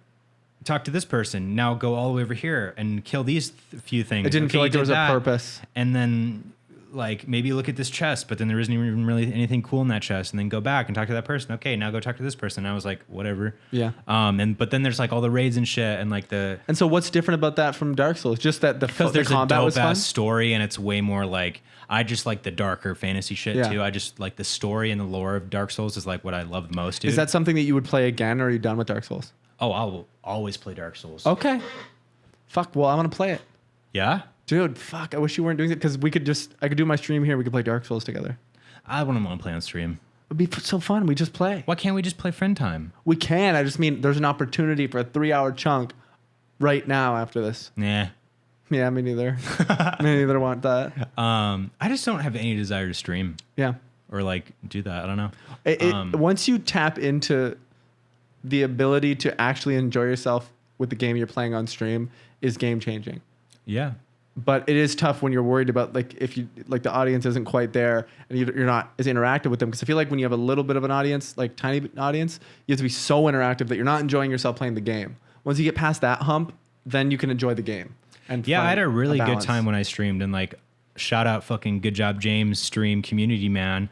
talk to this person. Now go all the way over here and kill these few things. It didn't Okay, feel you like there did was a that. purpose. And then like maybe look at this chest, but then there isn't even really anything cool in that chest. And then go back and talk to that person. Okay, now go talk to this person. And I was like, whatever. Yeah. But then there's like all the raids and shit and like the And so what's different about that from Dark Souls? Just that the because there's a combat was dope fun. ass story and it's way more like I just like the darker fantasy shit Yeah. too. I just like the story and the lore of Dark Souls is like what I love the most. Dude. Is that something that you would play again or are you done with Dark Souls? Oh, I'll always play Dark Souls. Okay. Fuck, well, I'm going to play it. Yeah? Dude, fuck, I wish you weren't doing it because I could do my stream here. We could play Dark Souls together. I wouldn't want to play on stream. It'd be so fun. We just play. Why can't we just play friend time? We can. I just mean there's an opportunity for a 3-hour chunk right now after this. Nah. Yeah, me neither. Me neither want that. I just don't have any desire to stream Yeah. or like do that. I don't know. Once you tap into the ability to actually enjoy yourself with the game you're playing on stream is game changing. Yeah. But it is tough when you're worried about like if you like the audience isn't quite there and you're not as interactive with them because I feel like when you have a little bit of an audience, like tiny audience, you have to be so interactive that you're not enjoying yourself playing the game. Once you get past that hump, then you can enjoy the game. And Yeah, I had find a really good balance. time when I streamed and like shout out fucking good job James stream community man.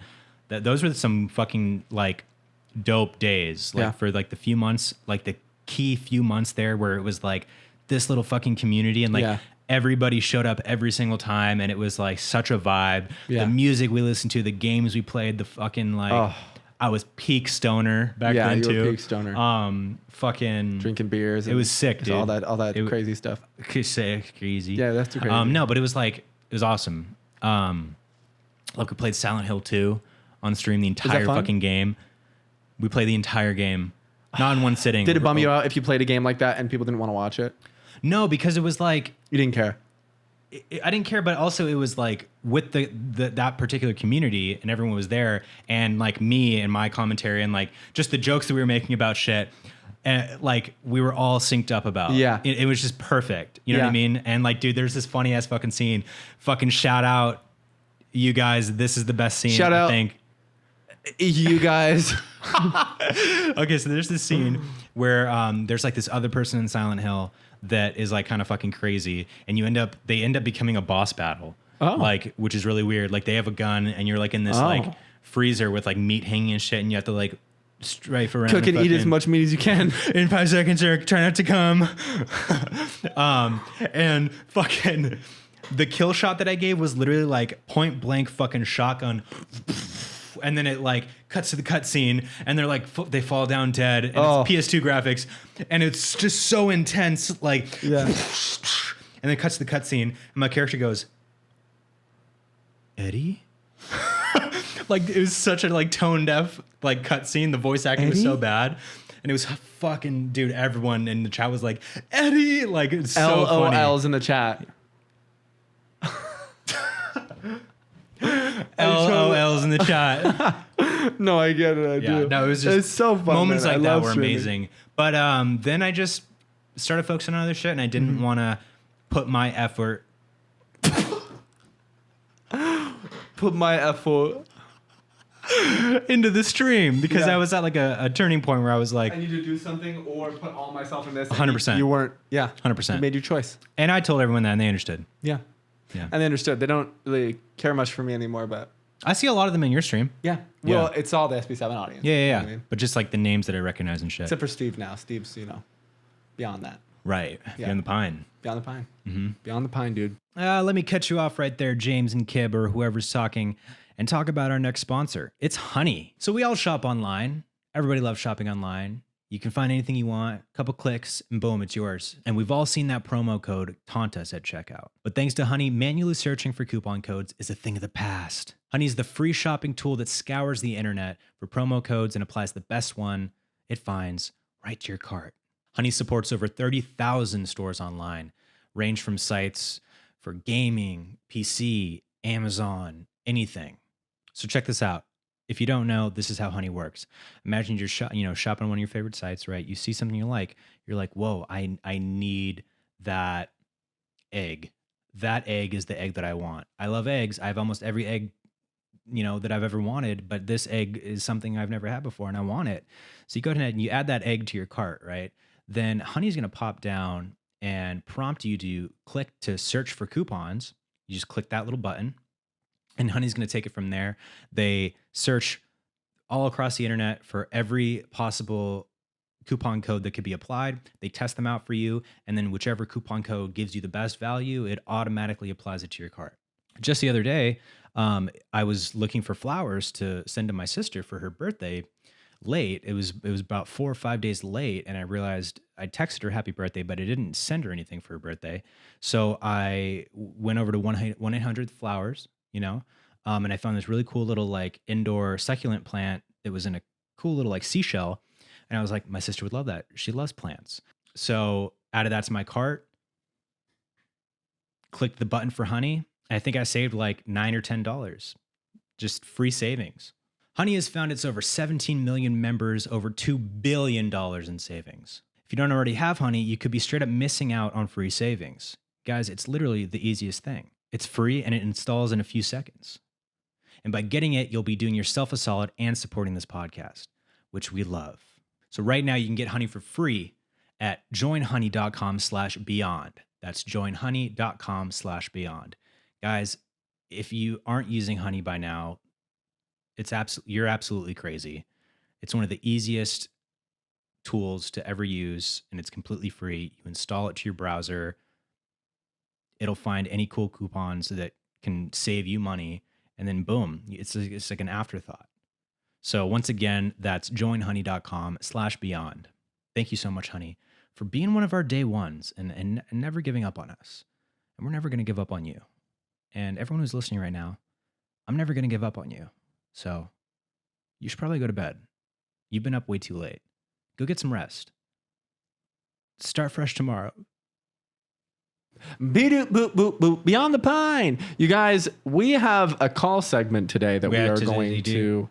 Those were some fucking like dope days. Like Yeah. for like the few months, like the key few months there where it was like this little fucking community and like Yeah. everybody showed up every single time and it was like such a vibe. Yeah. The music we listened to, the games we played, the fucking like Oh. I was peak stoner back Yeah, then you too. were peak stoner. Fucking Drinking beers. It was sick, dude. All that It- crazy stuff. crazy. Yeah, that's too crazy. No, but it was awesome. Like we played Silent Hill 2 on stream the entire fun? fucking game. We played the entire game, not in one sitting. Did it bum you out if you played a game like that and people didn't want to watch it? No, because it was like You didn't care. I didn't care, but also it was like with that particular community and everyone was there, and like me and my commentary and like just the jokes that we were making about shit. And like we were all synced up about. Yeah. It was just perfect. You know what I Yeah. mean? And like, dude, there's this funny ass fucking scene. Fucking shout out, you guys. This is the best scene. Shout I out. think. You guys. Okay, so there's this scene where there's like this other person in Silent Hill that is like kind of fucking crazy, and they end up becoming a boss battle. Like, which is really weird. Like they have a gun, and you're like in this like freezer with like meat hanging and shit, and you have to like strafe around. Cook and eat as much meat as you can. In 5 seconds, Eric, try not to come. And fucking the kill shot that I gave was literally like point blank fucking shotgun. And then it like cuts to the cutscene, and they're like they fall down dead, and it's PS2 graphics, and it's just so intense, like and then it cuts to the cutscene, and my character goes, Eddie. Like it was such a like tone deaf like cutscene. The voice acting was so bad, and it was fucking dude. Everyone in the chat was like Eddie, like it's so funny. LOLs in the chat. LOLs in the chat. No, I get it. I do. No, it was just it's so fun. Moments man. like that were streaming. amazing. But then I just started focusing on other shit, and I didn't want to put my effort. Into the stream because I was at like a turning point where I was like, I need to do something or put all myself in this. 100%. You weren't. Yeah. 100%. You made your choice. And I told everyone that, and they understood. Yeah. Yeah. And they understood. They don't really care much for me anymore, but I see a lot of them in your stream. yeah. Well, it's all the SB7 audience. Yeah. You know what I mean? But just like the names that I recognize and shit. Except for Steve now. Steve's, beyond that. Right. Yeah. You're in the pine. Beyond the pine. Mm-hmm. Beyond the pine, dude. Let me cut you off right there, James and Kib, or whoever's talking, and talk about our next sponsor. It's Honey. So we all shop online. Everybody loves shopping online. You can find anything you want, a couple clicks, and boom, it's yours. And we've all seen that promo code taunt us at checkout. But thanks to Honey, manually searching for coupon codes is a thing of the past. Honey is the free shopping tool that scours the internet for promo codes and applies the best one it finds right to your cart. Honey supports over 30,000 stores online, range from sites for gaming, PC, Amazon, anything. So check this out. If you don't know, this is how Honey works. Imagine you're shopping on one of your favorite sites, right? You see something you like. You're like, whoa, I need that egg. That egg is the egg that I want. I love eggs. I have almost every egg, that I've ever wanted, but this egg is something I've never had before, and I want it. So you go ahead and you add that egg to your cart, right? Then Honey's going to pop down and prompt you to click to search for coupons. You just click that little button. And Honey's going to take it from there. They search all across the internet for every possible coupon code that could be applied. They test them out for you. And then whichever coupon code gives you the best value, it automatically applies it to your cart. Just the other day, I was looking for flowers to send to my sister for her birthday late. It was about 4 or 5 days late. And I realized I texted her happy birthday, but I didn't send her anything for her birthday. So I went over to 1-800-Flowers. And I found this really cool little like indoor succulent plant that was in a cool little like seashell. And I was like, my sister would love that. She loves plants. So added that to my cart, clicked the button for Honey. I think I saved like $9 or $10, just free savings. Honey has found its over 17 million members, over $2 billion in savings. If you don't already have Honey, you could be straight up missing out on free savings. Guys, it's literally the easiest thing. It's free and it installs in a few seconds. And by getting it, you'll be doing yourself a solid and supporting this podcast, which we love. So right now you can get Honey for free at joinhoney.com/beyond. That's joinhoney.com/beyond. Guys, if you aren't using Honey by now, you're absolutely crazy. It's one of the easiest tools to ever use, and it's completely free. You install it to your browser. It'll find any cool coupons that can save you money, and then boom, it's like an afterthought. So once again, that's joinhoney.com/beyond. Thank you so much, Honey, for being one of our day ones and never giving up on us. And we're never going to give up on you. And everyone who's listening right now, I'm never going to give up on you. So you should probably go to bed. You've been up way too late. Go get some rest. Start fresh tomorrow. Beyond the Pine. You guys, we have a call segment today that we are going to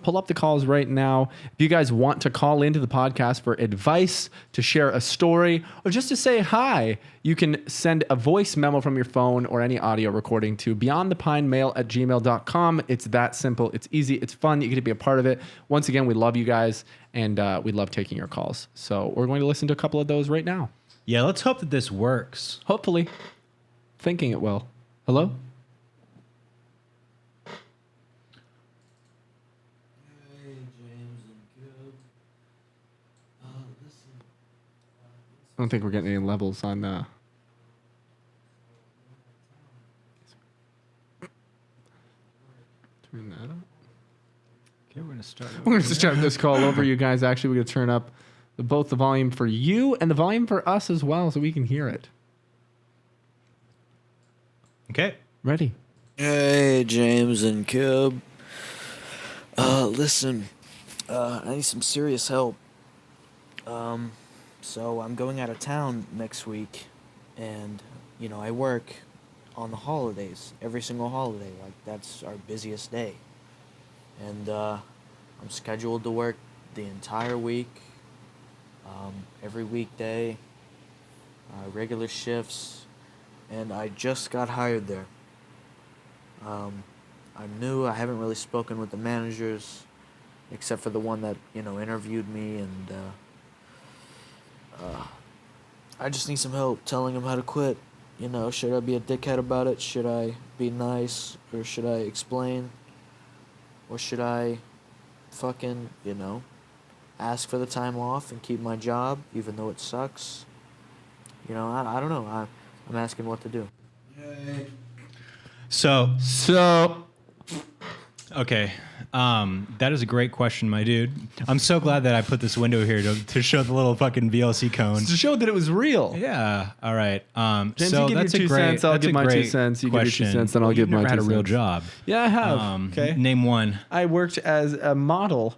Pull up the calls right now. If you guys want to call into the podcast for advice, to share a story, or just to say hi, you can send a voice memo from your phone or any audio recording to beyondthepinemail@gmail.com. It's that simple. It's easy. It's fun. You get to be a part of it. Once again, we love you guys, and we love taking your calls. So we're going to listen to a couple of those right now. Yeah, let's hope that this works. Hopefully. Thinking it will. Hello? I don't think we're getting any levels on. Turn that up. Okay, we're going to start. We're going to start this call over, you guys. Actually, we're going to turn up both the volume for you and the volume for us as well so we can hear it. Okay. Ready? Hey, James and Kib. Listen, I need some serious help. So I'm going out of town next week, and, I work on the holidays, every single holiday. Like, that's our busiest day. And, I'm scheduled to work the entire week, every weekday, regular shifts, and I just got hired there. I'm new. I haven't really spoken with the managers, except for the one that, interviewed me, and, I just need some help telling him how to quit. Should I be a dickhead about it? Should I be nice? Or should I explain? Or should I fucking, ask for the time off and keep my job, even though it sucks? I don't know. I'm asking what to do. So, okay. That is a great question, my dude. I'm so glad that I put this window here to show the little fucking VLC cone. To show that it was real. Yeah. All right. James, So you give that's your a 2 great. cents. I'll that's give a my 2 great cents. You give your 2 question. cents, then I'll Well, give you've my never 2 had a real cents. job. Yeah, I have. Okay. Name one. I worked as a model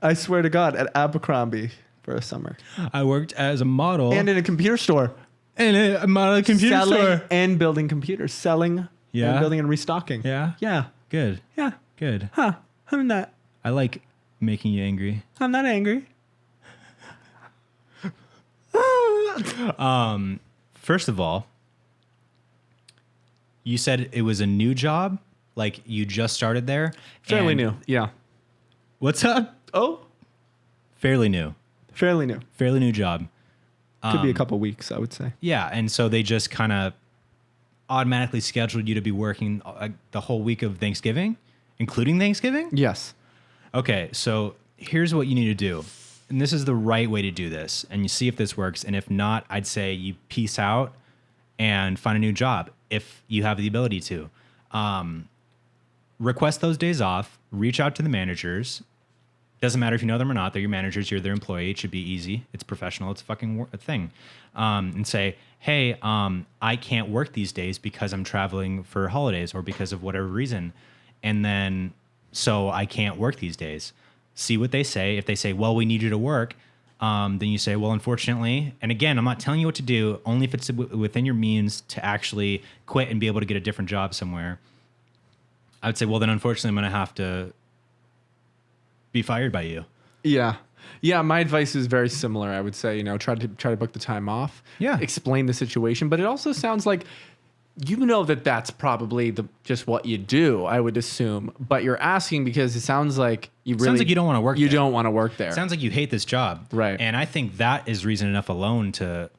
I swear to God, at Abercrombie for a summer. I worked as a model And in a computer store. in a model computer selling store. and building computers. Selling Yeah? and building and restocking. Yeah. Yeah. Good. Yeah. Good. Huh. I'm not I like making you angry. angry. First of all, you said it was a new job, like you just started there. Fairly and- new. Yeah. What's up? Oh, Fairly new. fairly new. Fairly new job. Could be a couple weeks, I would say. Yeah, and so they just kind of automatically scheduled you to be working the whole week of Thanksgiving, including Thanksgiving? Yes. Okay, so here's what you need to do. And this is the right way to do this. And you see if this works. And if not, I'd say you peace out and find a new job if you have the ability to. Request those days off. Reach out to the managers. Doesn't matter if you know them or not. They're your managers. You're their employee. It should be easy. It's professional. It's a fucking thing. And say, hey, I can't work these days because I'm traveling for holidays or because of whatever reason. And then, so I can't work these days. See what they say. If they say, well, we need you to work, then you say, well, unfortunately, and again, I'm not telling you what to do, only if it's within your means to actually quit and be able to get a different job somewhere. I would say, well, then unfortunately, I'm going to have to be fired by you. Yeah. Yeah, my advice is very similar. I would say, try to book the time off. Yeah. Explain the situation, but it also sounds like that's probably just what you do, I would assume. But you're asking because it sounds like you really Sounds like you don't want to work You there. don't want to work there. Sounds like you hate this job. Right. And I think that is reason enough alone to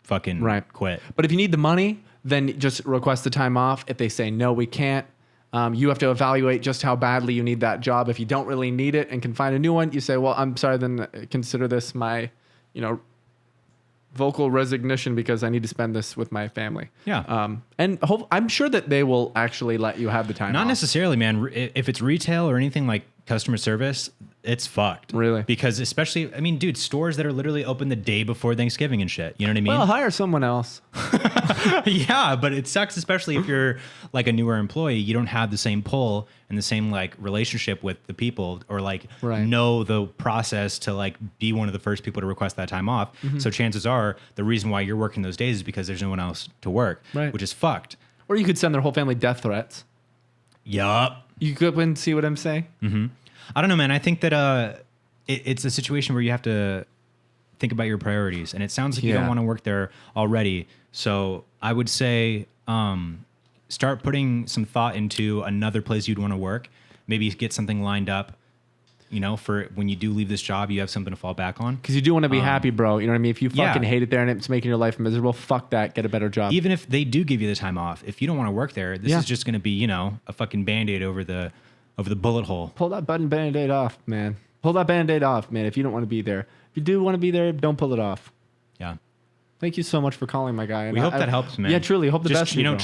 fucking quit. But if you need the money, then just request the time off. If they say, no, we can't, you have to evaluate just how badly you need that job. If you don't really need it and can find a new one, you say, well, I'm sorry, then consider this my, vocal resignation because I need to spend this with my family. Yeah. And I'm sure that they will actually let you have the time Not off. necessarily, man. If it's retail or anything like customer service, it's fucked. Really? Because especially, I mean, dude, stores that are literally open the day before Thanksgiving and shit. You know what I mean? Well, hire someone else. Yeah, but it sucks, especially if you're like a newer employee. You don't have the same pull and the same like relationship with the people or like Right. know the process to like be one of the first people to request that time off. Mm-hmm. So chances are the reason why you're working those days is because there's no one else to work, Right. which is fucked. Or you could send their whole family death threats. Yup. You go and see what I'm saying? I don't know, man. I think that it's a situation where you have to think about your priorities, and it sounds like you don't Yeah. want to work there already. So I would say start putting some thought into another place you'd want to work. Maybe get something lined up, you know, for when you do leave this job, you have something to fall back on. Because you do want to be happy, bro. You know what I mean? If you yeah. fucking hate it there and it's making your life miserable, fuck that. Get a better job. Even if they do give you the time off, if you don't want to work there, this Yeah. is just going to be, you know, a fucking Band-Aid over the bullet hole. Pull that band-aid off, man. Pull that band-aid off, man, if you don't want to be there. If you do want to be there, don't pull it off. Yeah. Thank you so much for calling, my guy. And We hope that helps, man. Yeah, truly. Hope the Just, best for you know, bro.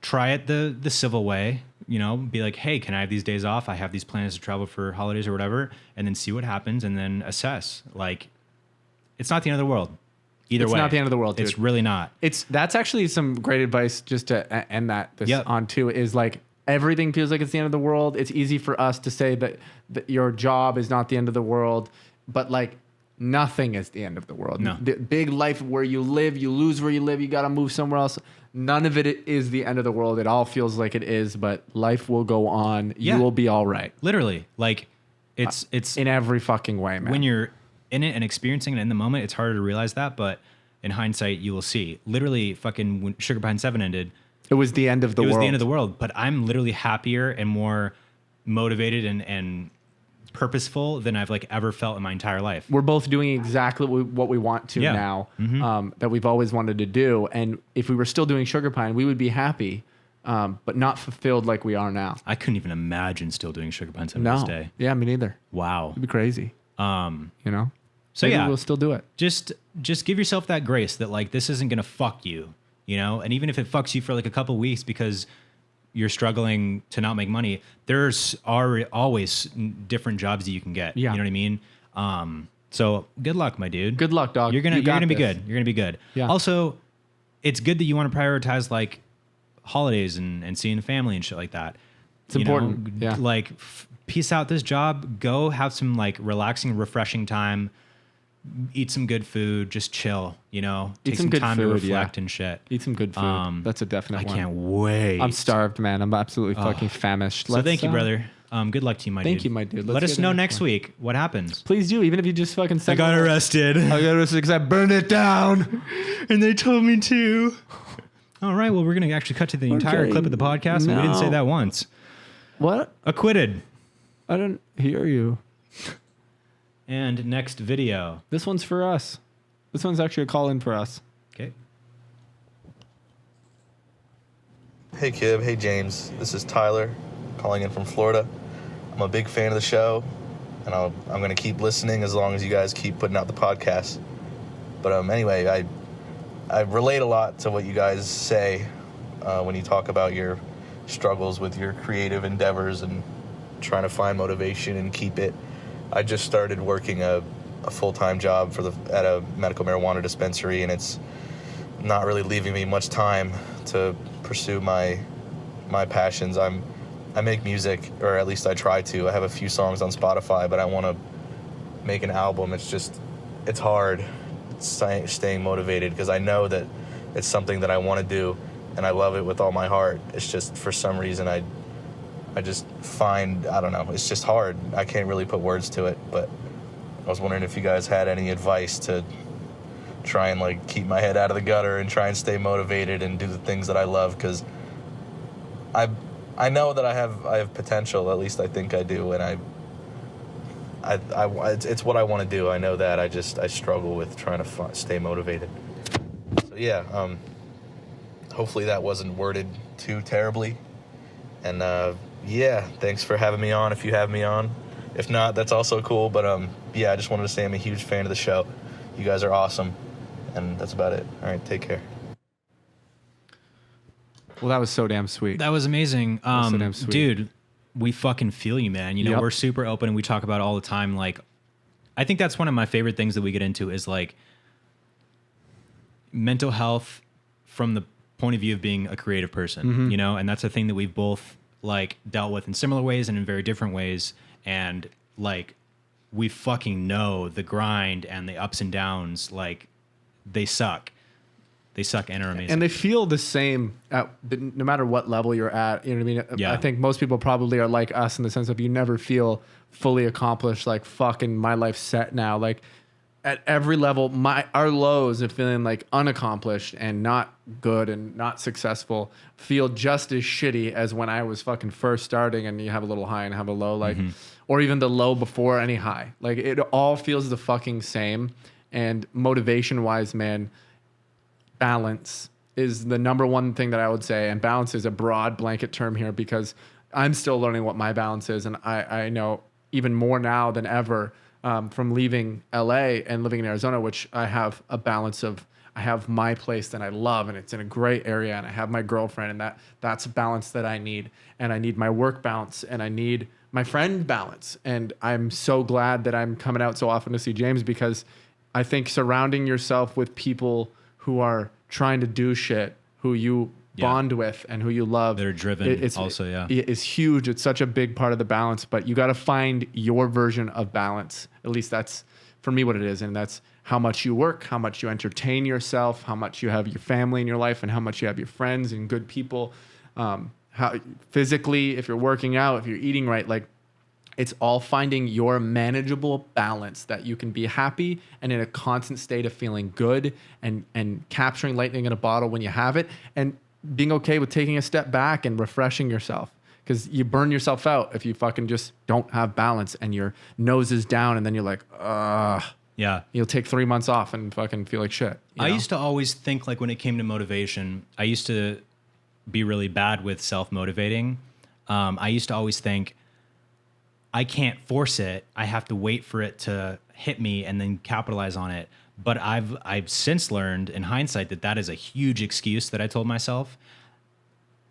try it the civil way, you know, be like, hey, can I have these days off? I have these plans to travel for holidays or whatever, and then see what happens and then assess. Like, it's not the end of the world. Either It's way. not the end of the world, dude. It's really not. That's actually some great advice just to end this Yep. on too, is like everything feels like it's the end of the world. It's easy for us to say that your job is not the end of the world, but like nothing is the end of the world. No. The big life where you live, you lose where you live, you got to move somewhere else. None of it is the end of the world. It all feels like it is, but life will go on. Yeah. You will be all right. Literally. Like, it's In every fucking way, man. when you're in it and experiencing it in the moment, it's harder to realize that, but in hindsight, you will see. Literally, fucking when Sugar Pine 7 ended, it was the end of the it world. was the end of the world, but I'm literally happier and more motivated and purposeful than I've like ever felt in my entire life. We're both doing exactly what we want to Yeah. now, that we've always wanted to do. And if we were still doing Sugar Pine, we would be happy, but not fulfilled like we are now. I couldn't even imagine still doing Sugar Pine 7 No. this day. Yeah, me neither. Wow. It'd be crazy. You know? So Maybe yeah, we'll still do it. just give yourself that grace that like this isn't gonna fuck you, you know. And even if it fucks you for like a couple weeks because you're struggling to not make money, there's always different jobs that you can get. Yeah. You know what I mean? So good luck, my dude. Good luck, dog. You're gonna You got be this. good. You're gonna be good. Yeah. Also, it's good that you want to prioritize like holidays and seeing family and shit like that. It's important. Yeah. Like piece out this job, go have some like relaxing, refreshing time, eat some good food, just chill, you know, take some some good time to food, reflect yeah. and shit. Eat some good food. That's a definite I one. can't wait. I'm starved, man. I'm absolutely fucking famished. So thank you, brother. Good luck to you, my dude. Thank you, my dude. Let's Let us get to know the next next one. week what happens. Please do, even if you just fucking I send got me- arrested. I got arrested because I burned it down. And they told me to. All right, well, we're going to actually cut to the entire Okay, clip of the podcast, and we didn't say no. that once. What? Acquitted. I don't hear you. And next video. This one's for us. This one's actually a call in for us. Okay. Hey Kib, hey James. This is Tyler calling in from Florida. I'm a big fan of the show, and I'm going to keep listening as long as you guys keep putting out the podcast. But anyway, I relate a lot to what you guys say when you talk about your struggles with your creative endeavors and trying to find motivation and keep it. I just started working a full-time job at a medical marijuana dispensary, and it's not really leaving me much time to pursue my passions. I make music, or at least I try to. I have a few songs on Spotify, but I want to make an album. It's hard staying motivated because I know that it's something that I want to do, and I love it with all my heart. It's just for some reason I just find, I don't know, it's just hard. I can't really put words to it, but I was wondering if you guys had any advice to try and like keep my head out of the gutter and try and stay motivated and do the things that I love, because I know that I have potential. At least I think I do, and it's what I want to do. I know that. I struggle with trying to stay motivated. So yeah, hopefully that wasn't worded too terribly. And yeah, thanks for having me on. If you have me on, if not, that's also cool. But yeah, I just wanted to say I'm a huge fan of the show. You guys are awesome, and that's about it. All right, take care. Well, that was so damn sweet. That was amazing. was so damn sweet. Dude, we fucking feel you, man. You know, Yep. we're super open and we talk about it all the time. Like, I think that's one of my favorite things that we get into is like mental health from the point of view of being a creative person, you know, and that's a thing that we've both like dealt with in similar ways and in very different ways. And like, we fucking know the grind and the ups and downs, like they suck. They suck and are amazing. And they feel the same no matter what level you're at. You know what I mean? Yeah. I think most people probably are like us in the sense of you never feel fully accomplished, like fucking my life's set now. Like at every level, our lows of feeling like unaccomplished and not good and not successful feel just as shitty as when I was fucking first starting, and you have a little high and have a low, like, or even the low before any high. Like it all feels the fucking same. And motivation wise, man, balance is the number one thing that I would say. And balance is a broad blanket term here because I'm still learning what my balance is. And I know even more now than ever from leaving LA and living in Arizona, which I have a balance of, I have my place that I love and it's in a great area, and I have my girlfriend, and that's a balance that I need. And I need my work balance, and I need my friend balance. And I'm so glad that I'm coming out so often to see James, because I think surrounding yourself with people who are trying to do shit, who you bond with and who you love, They're driven is huge. It's such a big part of the balance, but you got to find your version of balance. At least that's for me what it is. And that's how much you work, how much you entertain yourself, how much you have your family in your life, and how much you have your friends and good people. How physically, if you're working out, if you're eating right, like it's all finding your manageable balance that you can be happy and in a constant state of feeling good, and capturing lightning in a bottle when you have it, and being okay with taking a step back and refreshing yourself, because you burn yourself out if you fucking just don't have balance and your nose is down, and then you're like, Yeah. you'll take 3 months off and fucking feel like shit. I used to always think, like, when it came to motivation, I used to be really bad with self-motivating. I used to always think, I can't force it. I have to wait for it to hit me and then capitalize on it. But I've since learned in hindsight that is a huge excuse that I told myself.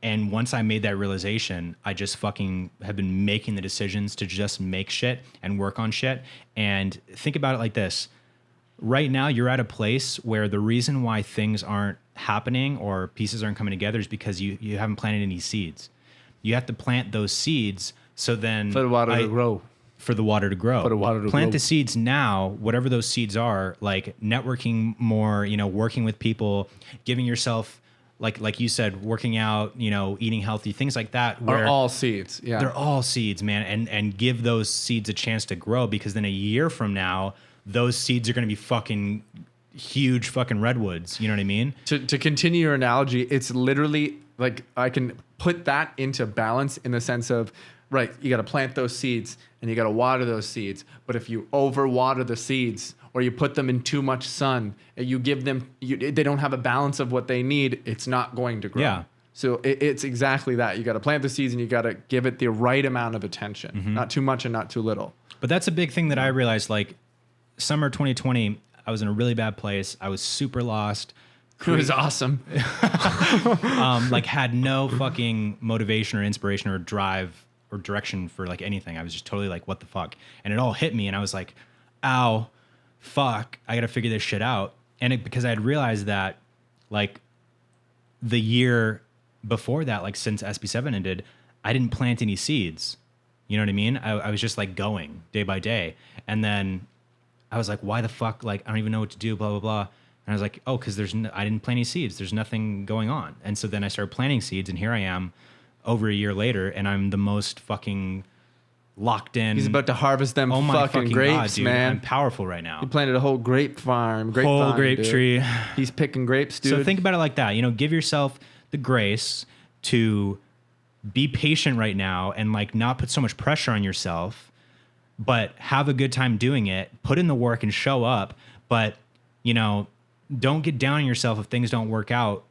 And once I made that realization, I just fucking have been making the decisions to just make shit and work on shit. And think about it like this. Right now, you're at a place where the reason why things aren't happening or pieces aren't coming together is because you haven't planted any seeds. You have to plant those seeds, so then For the water to grow. For the water to grow. For the water to Plant grow. the seeds now, whatever those seeds are, like networking more, working with people, giving yourself, like you said, working out, eating healthy, things like that. Are all seeds. Yeah. They're all seeds, man. And give those seeds a chance to grow, because then a year from now, those seeds are going to be fucking huge fucking redwoods. You know what I mean? To continue your analogy, it's literally like I can put that into balance in the sense of, right, you got to plant those seeds and you got to water those seeds. But if you overwater the seeds, or you put them in too much sun, and you give them, they don't have a balance of what they need, it's not going to grow. Yeah. So it's exactly that. You got to plant the seeds and you got to give it the right amount of attention, not too much and not too little. But that's a big thing that I realized, like summer 2020, I was in a really bad place. I was super lost. It was awesome. Like had no fucking motivation or inspiration or drive or direction for like anything. I was just totally like, what the fuck? And it all hit me, and I was like, ow, fuck, I gotta figure this shit out. And because I had realized that like the year before that, like since SB7 ended, I didn't plant any seeds. You know what I mean? I was just like going day by day. And then I was like, why the fuck? Like, I don't even know what to do, blah, blah, blah. And I was like, oh, because I didn't plant any seeds. There's nothing going on. And so then I started planting seeds, and here I am over a year later, and I'm the most fucking locked in. He's about to harvest them fucking grapes, God, dude. man. I'm powerful right now. He planted a whole grape farm. Whole grape dude. tree. He's picking grapes, dude. So think about it like that. Give yourself the grace to be patient right now and like not put so much pressure on yourself, but have a good time doing it. Put in the work and show up, but don't get down on yourself if things don't work out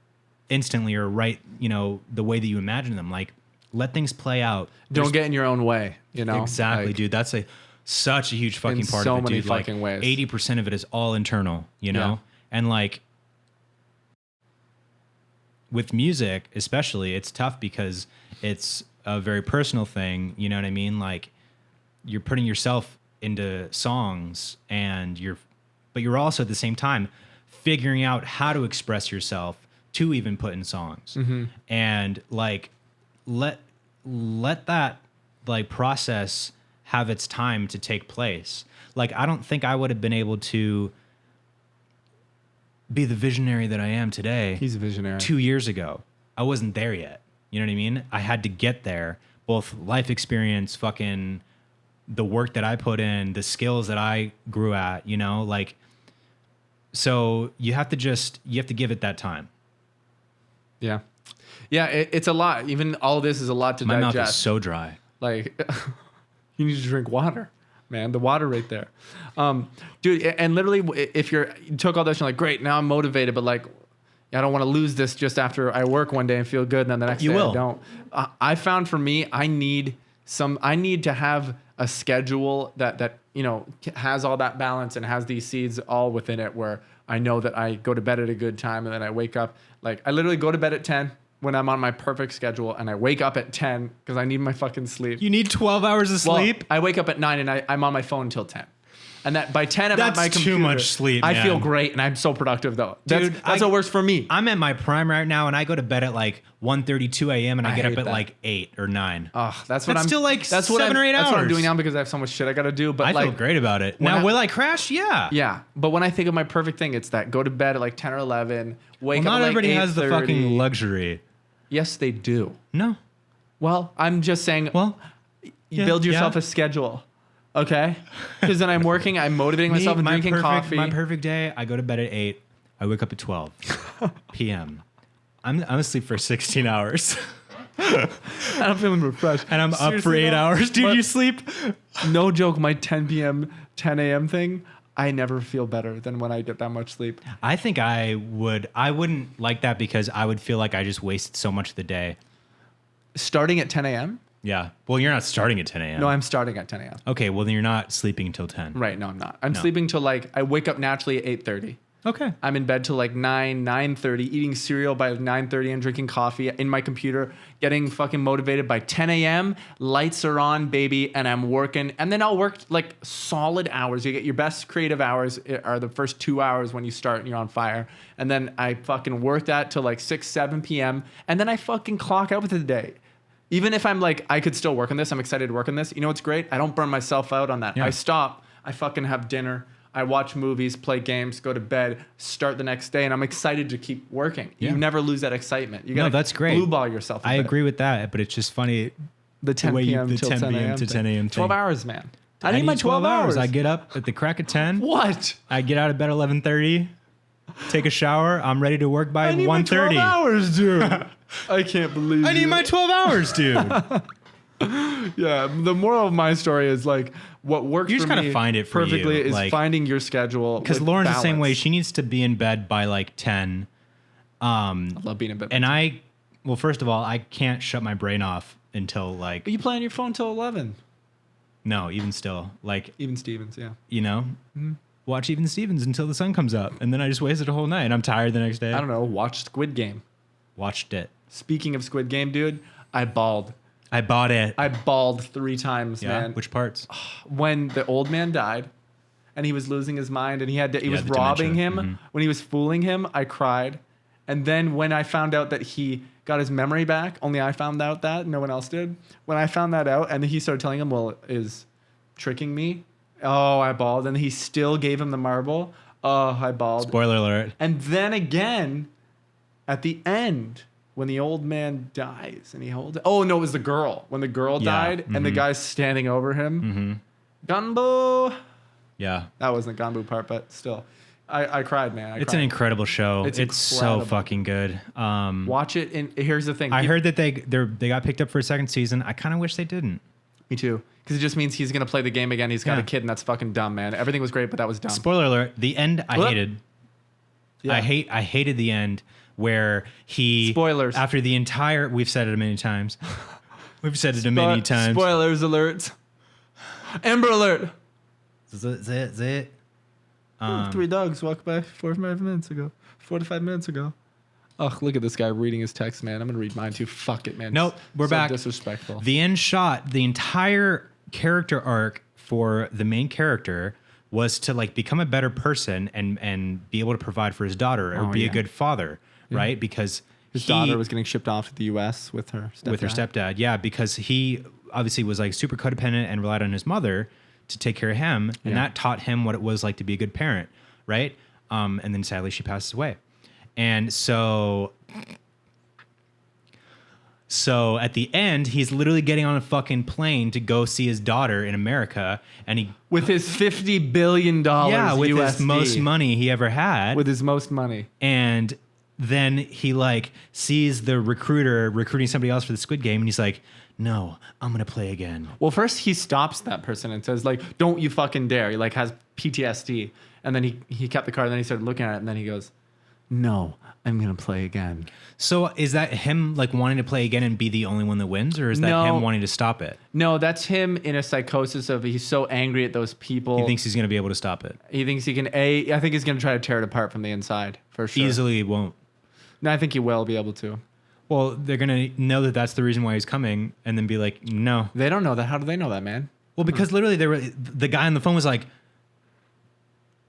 instantly or right, the way that you imagine them. Like, let things play out. Don't get in your own way, Exactly, Like, dude. That's such a huge fucking in part so of it, many dude. Like, fucking ways. 80% of it is all internal, Yeah. And like with music, especially, it's tough because it's a very personal thing. You know what I mean? Like, you're putting yourself into songs, but you're also at the same time figuring out how to express yourself to even put in songs. And like, let that like process have its time to take place. Like, I don't think I would have been able to be the visionary that I am today. He's a visionary. 2 years ago, I wasn't there yet. You know what I mean? I had to get there, both life experience, fucking the work that I put in, the skills that I grew at, you know, like, so you have to give it that time. Yeah. Yeah, it's a lot. Even all this is a lot to My digest. mouth is so dry. Like, you need to drink water, man. The water right there. Dude, and literally, if you took all this, you're like, great, now I'm motivated, but like, I don't want to lose this just after I work one day and feel good, and then the next day I don't. I found for me, I need to have a schedule that you know has all that balance and has these seeds all within it, where I know that I go to bed at a good time and then I wake up. Like, I literally go to bed at 10 when I'm on my perfect schedule, and I wake up at 10 because I need my fucking sleep. You need 12 hours of sleep? Well, I wake up at 9 and I'm on my phone until 10. And that by 10, I'm at That's my too computer. much sleep, I man. feel great, and I'm so productive, though. Dude, that's what works for me. I'm at my prime right now, and I go to bed at like 1:32 a.m. and I get up hate at that. like 8 or 9. That's what I'm still like that's what 7 or 8 That's what I'm hours. doing now because I have so much shit I got to do. But I like, feel great about it. when Now, I- will I crash? Yeah. Yeah, but when I think of my perfect thing, it's that go to bed at like 10 or 11, wake Well, up not at like everybody has the 8:30. fucking luxury. Yes, they do. No. Well, I'm just saying. Well, You build yourself yeah. a schedule, okay? Because then I'm working, I'm motivating myself and drinking coffee. My perfect day, I go to bed at 8. I wake up at 12 p.m. I'm asleep for 16 hours. I'm feeling refreshed. And I'm up for Seriously, 8 though, hours. Dude, but you sleep? No joke, my 10 p.m., 10 a.m. thing, I never feel better than when I get that much sleep. I think I wouldn't like that because I would feel like I just wasted so much of the day. Starting at 10 a.m.? Yeah. Well, you're not starting at 10 a.m. No, I'm starting at 10 a.m. Okay, well, then you're not sleeping until 10. Right, no, I'm not. I'm No. sleeping till like, I wake up naturally at 8:30. Okay. I'm in bed till like 9:30, eating cereal by 9:30 and drinking coffee in my computer, getting fucking motivated by 10 a.m. Lights are on, baby, and I'm working. And then I'll work like solid hours. You get your best creative hours are the first 2 hours when you start and you're on fire. And then I fucking work that till like 6, 7 p.m. And then I fucking clock out with the day. Even if I'm like, I could still work on this, I'm excited to work on this. You know what's great? I don't burn myself out on that. Yeah. I stop, I fucking have dinner. I watch movies, play games, go to bed, start the next day, and I'm excited to keep working. Yeah. You never lose that excitement. You No, gotta that's great. blue ball yourself. I agree with that, but it's just funny. The 10 way you- p.m. the till 10 10 p.m. a.m. to 10 a.m. 12 thing. hours, man. I need my 12 hours. I get up at the crack of 10. What? I get out of bed 11:30. Take a shower. I'm ready to work by I need my 12 1:30. hours, dude. I can't believe I need you. my 12 hours, dude. Yeah, the moral of my story is like what works You just for gotta me find it for perfectly you, is like- finding your schedule. Because with Lauren's the same way. balance. She needs to be in bed by like 10. I love being in bed. And well, first of all, I can't shut my brain off until like, But you play on your phone till 11. no, even still, like, Even Stevens, yeah. you know, watch Even Stevens until the sun comes up. And then I just wasted a whole night and I'm tired the next day. I don't know. Watch Squid Game. Watched it. Speaking of Squid Game, dude, I bawled. I bought it. I bawled 3 times, yeah. man. Which parts? When the old man died, and he was losing his mind, and he was the robbing dementia. him. When he was fooling him, I cried. And then when I found out that he got his memory back, only I found out that, no one else did. When I found that out, and he started telling him, well, is tricking me. Oh, I bawled. And he still gave him the marble. Oh, I bawled. Spoiler alert. And then again, at the end, when the old man dies and he holds it. Oh, no, it was the girl. When the girl Yeah, died and the guy's standing over him. Mm-hmm. Ganbu. Yeah. That wasn't the Ganbu part, but still. I cried, man. It's an incredible show. It's It's so incredible. fucking good. Watch it. And here's the thing. I heard that they got picked up for a second season. I kind of wish they didn't. Me too. Because it just means he's going to play the game again. He's got Yeah. a kid, and that's fucking dumb, man. Everything was great, but that was dumb. Spoiler alert: the end I What? hated. Yeah. I hated the end where he Spoilers. after the entire. We've said it a many times. We've said it a many times. Spoilers alert. Amber alert. Zit. 3 dogs walked by 4 to 5 minutes ago. 4 to 5 minutes ago. Ugh, look at this guy reading his text, man. I'm going to read mine too. Fuck it, man. Nope, we're So back. disrespectful. The end shot, the entire character arc for the main character was to like become a better person and be able to provide for his daughter or Oh, be a yeah. good father, right? Because His daughter was getting shipped off to the U.S. with her stepdad. with her stepdad. Yeah, because he obviously was like super codependent and relied on his mother to take care of him, and Yeah. that taught him what it was like to be a good parent, right? And then sadly she passes away. And so at the end, he's literally getting on a fucking plane to go see his daughter in America, and he With his $50 billion with USD. his most money he ever had. With his most money. And then he like sees the recruiter recruiting somebody else for the Squid Game, and he's like, "No, I'm gonna play again." Well, first he stops that person and says, like, "Don't you fucking dare." He like has PTSD. And then he kept the card, and then he started looking at it, and then he goes, "No, I'm gonna play again." So is that him like wanting to play again and be the only one that wins, or is that No. him wanting to stop it? No, that's him in a psychosis of he's so angry at those people. He thinks he's gonna be able to stop it. He thinks he can. I think he's gonna try to tear it apart from the inside for sure. Easily he won't. No, I think he will be able to. Well, they're gonna know that that's the reason why he's coming, and then be like, "No." They don't know that. How do they know that, man? Well, because literally the guy on the phone was like,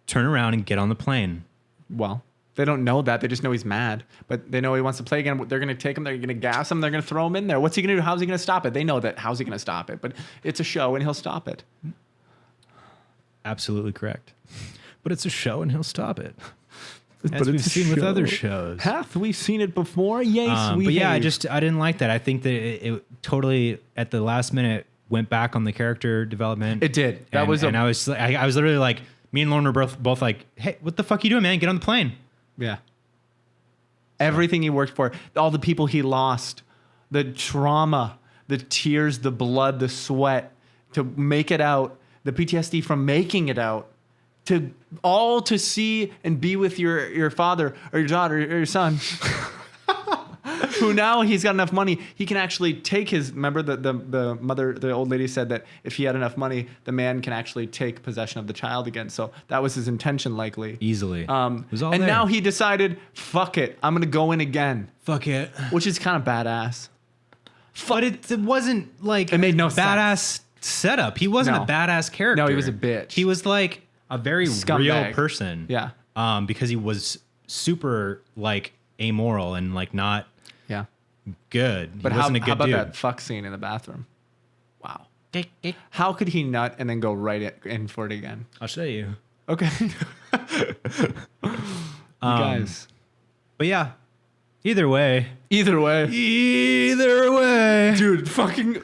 "Turn around and get on the plane." Well, they don't know that. They just know he's mad. But they know he wants to play again. They're going to take him. They're going to gas him. They're going to throw him in there. What's he going to do? How's he going to stop it? They know that. How's he going to stop it? But it's a show, and he'll stop it. Absolutely correct. But it's a show, and he'll stop it. But As we've it's a seen with show. other shows. Hath we seen it before? Yes, we But yeah, have. I didn't like that. I think that it totally at the last minute went back on the character development. It did. That and, was and I was literally like, me and Lauren were both like, "Hey, what the fuck you doing, man? Get on the plane." Yeah. Everything he worked for, all the people he lost, the trauma, the tears, the blood, the sweat to make it out, the PTSD from making it out, to see and be with your father or your daughter or your son. Who now he's got enough money, he can actually take remember the mother, the old lady said that if he had enough money, the man can actually take possession of the child again. So that was his intention likely. Easily. It was all and there. now he decided, fuck it, I'm going to go in again, Fuck it. which is kind of badass. But it wasn't like It made no badass setup. He wasn't No. a badass character. No, he was a bitch. He was like a very Scumbag. real person. Yeah. Because he was super like amoral and like not Yeah. good. But he wasn't a how good about dude. that fuck scene in the bathroom? Wow. How could he nut and then go right in for it again? I'll show you. Okay. You guys. But yeah, either way, Either way. Dude, fucking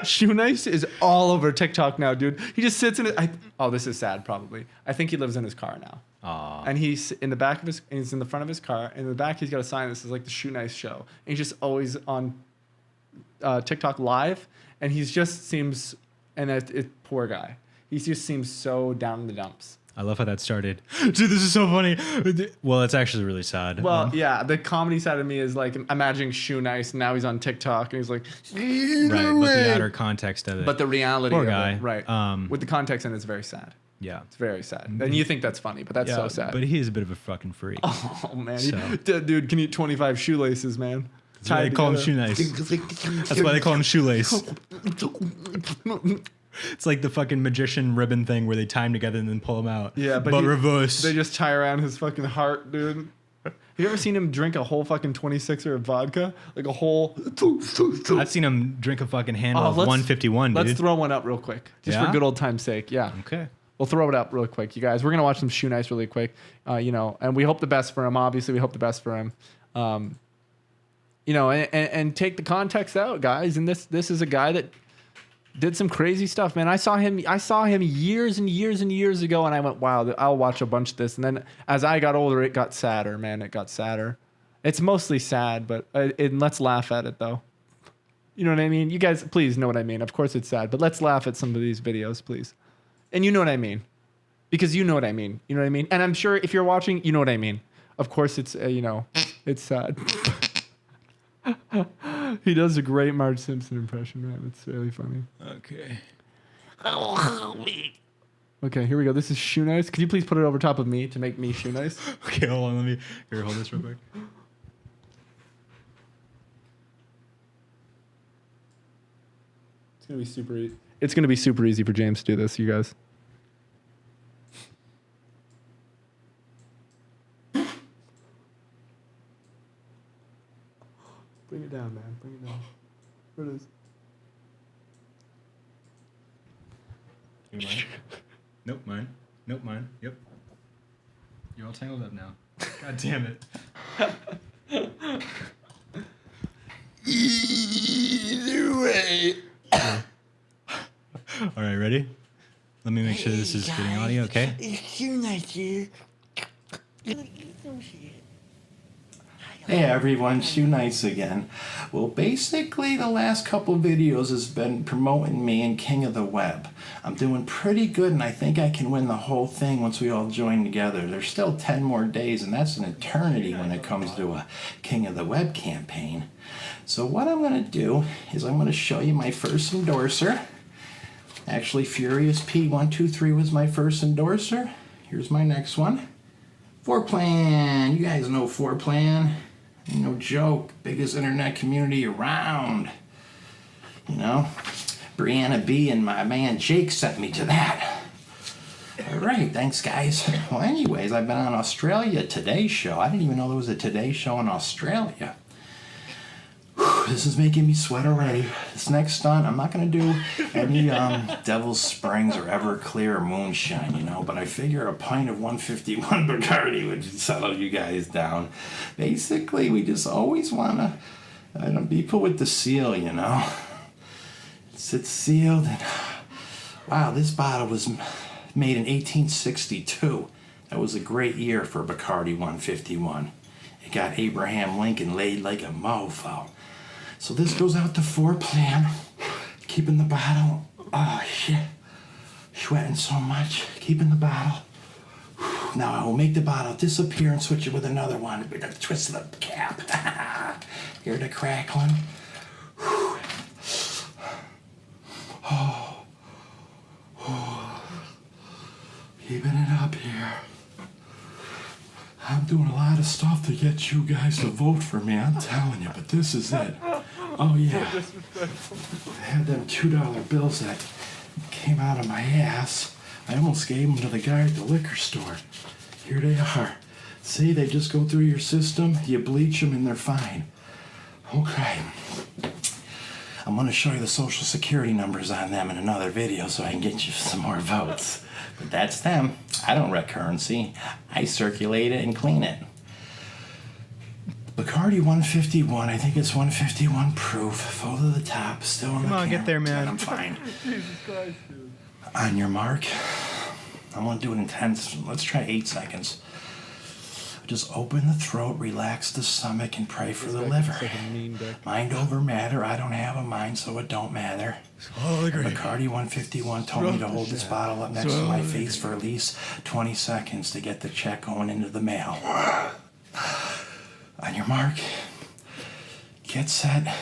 Shoe Nice is all over TikTok now, dude. He just sits in it. Oh, this is sad, probably. I think he lives in his car now. Aw. And he's in the back of he's in the front of his car. And in the back, he's got a sign that says like the Shoe Nice Show. And he's just always on TikTok live. And he just seems, and poor guy. He just seems so down in the dumps. I love how that started. Dude, this is so funny. Well, it's actually really sad. Well, yeah, the comedy side of me is like imagining Shoe Nice. And now he's on TikTok and he's like, right, but the outer context of it. but the reality Poor of guy. it, right? With the context, and it's very sad. Yeah. It's very sad. And you think that's funny, but that's so sad. But he is a bit of a fucking freak. Oh man, So. Dude can eat 25 shoelaces, man. That's why they call him Shoe Nice. That's why they call him Shoelace. It's like the fucking magician ribbon thing where they tie him together and then pull them out. Yeah, but reverse. They just tie around his fucking heart, dude. Have you ever seen him drink a whole fucking 26er of vodka? Like a whole. I've seen him drink a fucking handle of let's- 151, dude. Let's throw one up real quick, just Yeah? for good old time's sake. Yeah. Okay. We'll throw it up real quick, you guys. We're gonna watch some Shoe Nice really quick, and we hope the best for him. Obviously, we hope the best for him. And take the context out, guys. And this is a guy that did some crazy stuff, man. I saw him years and years and years ago, and I went, wow, I'll watch a bunch of this. And then as I got older, it got sadder, man. It got sadder. It's mostly sad, but let's laugh at it though. You know what I mean? You guys, please know what I mean. Of course it's sad, but let's laugh at some of these videos, please. And you know what I mean, because you know what I mean. You know what I mean. And I'm sure if you're watching, you know what I mean. Of course, it's it's sad. He does a great Marge Simpson impression, man. It's really funny. Okay. Okay, here we go. This is Shoe Nice. Could you please put it over top of me to make me Shoe Nice? Okay, hold on. Here, hold this real quick. It's gonna be super easy. It's gonna be super easy for James to do this, you guys. Bring it down, man. Bring it down. Where it is? Mine. Nope, mine. Nope, mine. Yep. You're all tangled up now. God damn it. Either way. All right, ready? Let me make sure this is getting audio, okay? It's you nice here. Hey everyone, Shoe Nights again. Well, basically the last couple videos has been promoting me and King of the Web. I'm doing pretty good and I think I can win the whole thing once we all join together. There's still 10 more days and that's an eternity when it comes to a King of the Web campaign. So what I'm going to do is I'm going to show you my first endorser. Actually, Furious P123 was my first endorser. Here's my next one. 4Plan. You guys know 4Plan. Ain't no joke. Biggest internet community around. You know? Brianna B and my man Jake sent me to that. Alright, thanks guys. Well anyways, I've been on Australia Today Show. I didn't even know there was a Today Show in Australia. This is making me sweat already. This next stunt, I'm not going to do any Devil's Springs or Everclear or Moonshine, you know, but I figure a pint of 151 Bacardi would settle you guys down. Basically, we just always want to be put with the seal, you know. It's sealed, and wow, this bottle was made in 1862. That was a great year for Bacardi 151. It got Abraham Lincoln laid like a mofo. So this goes out to 4Plan, keeping the bottle, oh shit, sweating so much, keeping the bottle. Now I will make the bottle disappear and switch it with another one with a twist of the cap. Hear the crackling? Oh. Keeping it up here. I'm doing a lot of stuff to get you guys to vote for me, I'm telling you, but this is it. Oh yeah. I had them $2 bills that came out of my ass. I almost gave them to the guy at the liquor store. Here they are. See, they just go through your system, you bleach them and they're fine. Okay. I'm gonna show you the social security numbers on them in another video so I can get you some more votes. But that's them. I don't wreck currency. I circulate it and clean it. Bacardi 151, I think it's 151 proof. Full to the top, still on the Come on, can. get there, man. I'm fine. Jesus Christ, dude. On your mark. I'm gonna do it in 10, let's try 8 seconds. Just open the throat, relax the stomach, and pray for the liver. Mind over matter. I don't have a mind, so it don't matter. Bacardi 151 told me to hold this bottle up next to my face for at least 20 seconds to get the check going into the mail. On your mark, get set,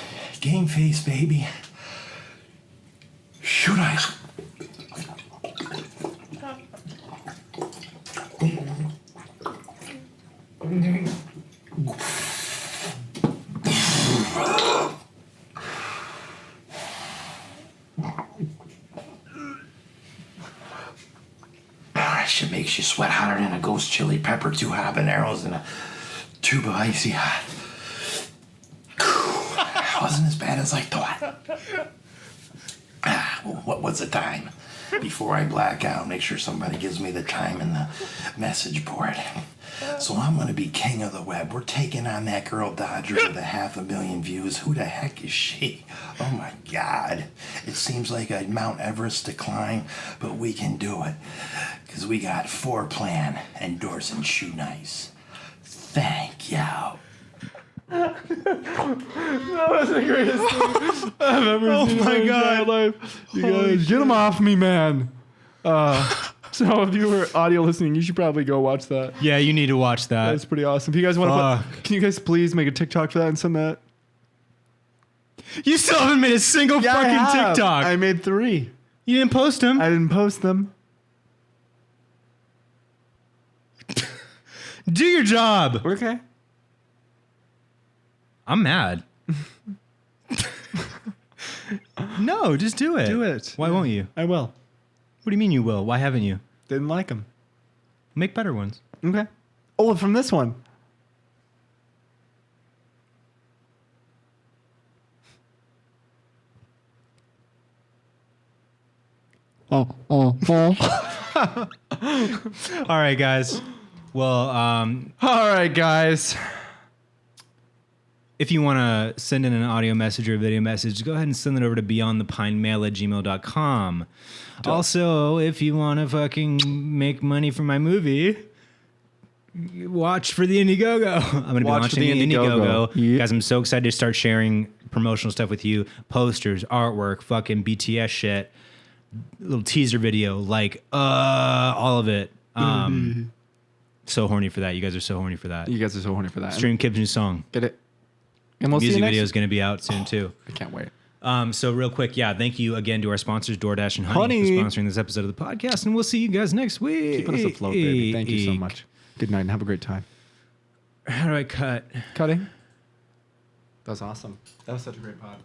game face, baby. Shoot eyes. That shit makes you sweat hotter than a ghost chili pepper, 2 habaneros, and a tube of icy hot. Wasn't as bad as I thought. What was the time? Before I black out, make sure somebody gives me the time in the message board. So I'm going to be king of the web. We're taking on that girl Dodger with 500,000 views. Who the heck is she? Oh my God. It seems like a Mount Everest to climb, but we can do it. Because we got 4Plan endorsing Shoe Nice. Thank you. That was the greatest thing I've ever seen in my entire life. You guys, get him off me, man. So if you were audio listening, you should probably go watch that. Yeah, you need to watch that. That's pretty awesome. If you guys want to can you guys please make a TikTok for that and send that? You still haven't made a single fucking TikTok. I made 3. You didn't post them. I didn't post them. Do your job. Okay. I'm mad. No, just do it. Do it. Why won't you? I will. What do you mean you will? Why haven't you? Didn't like them. Make better ones. Okay. Oh, from this one. All right, guys. Well, All right, guys. if you want to send in an audio message or a video message, go ahead and send it over to beyondthepinemail@gmail.com. Also, if you want to fucking make money from my movie, watch for the Indiegogo. I'm going to be Watch launching for the the Indiegogo. Yep. Guys, I'm so excited to start sharing promotional stuff with you. Posters, artwork, fucking BTS shit, little teaser video, like all of it. So horny for that. You guys are so horny for that. You guys are so horny for that. Stream Kib's new song. Get it. And we'll see Music you video next. is going to be out soon too. I can't wait. So real quick, yeah, thank you again to our sponsors, DoorDash and Honey, Honey. for sponsoring this episode of the podcast, and we'll see you guys next week. Keeping us afloat, baby. Thank you so much. Good night and have a great time. How do I cut? Cutting. That was awesome. That was such a great pod.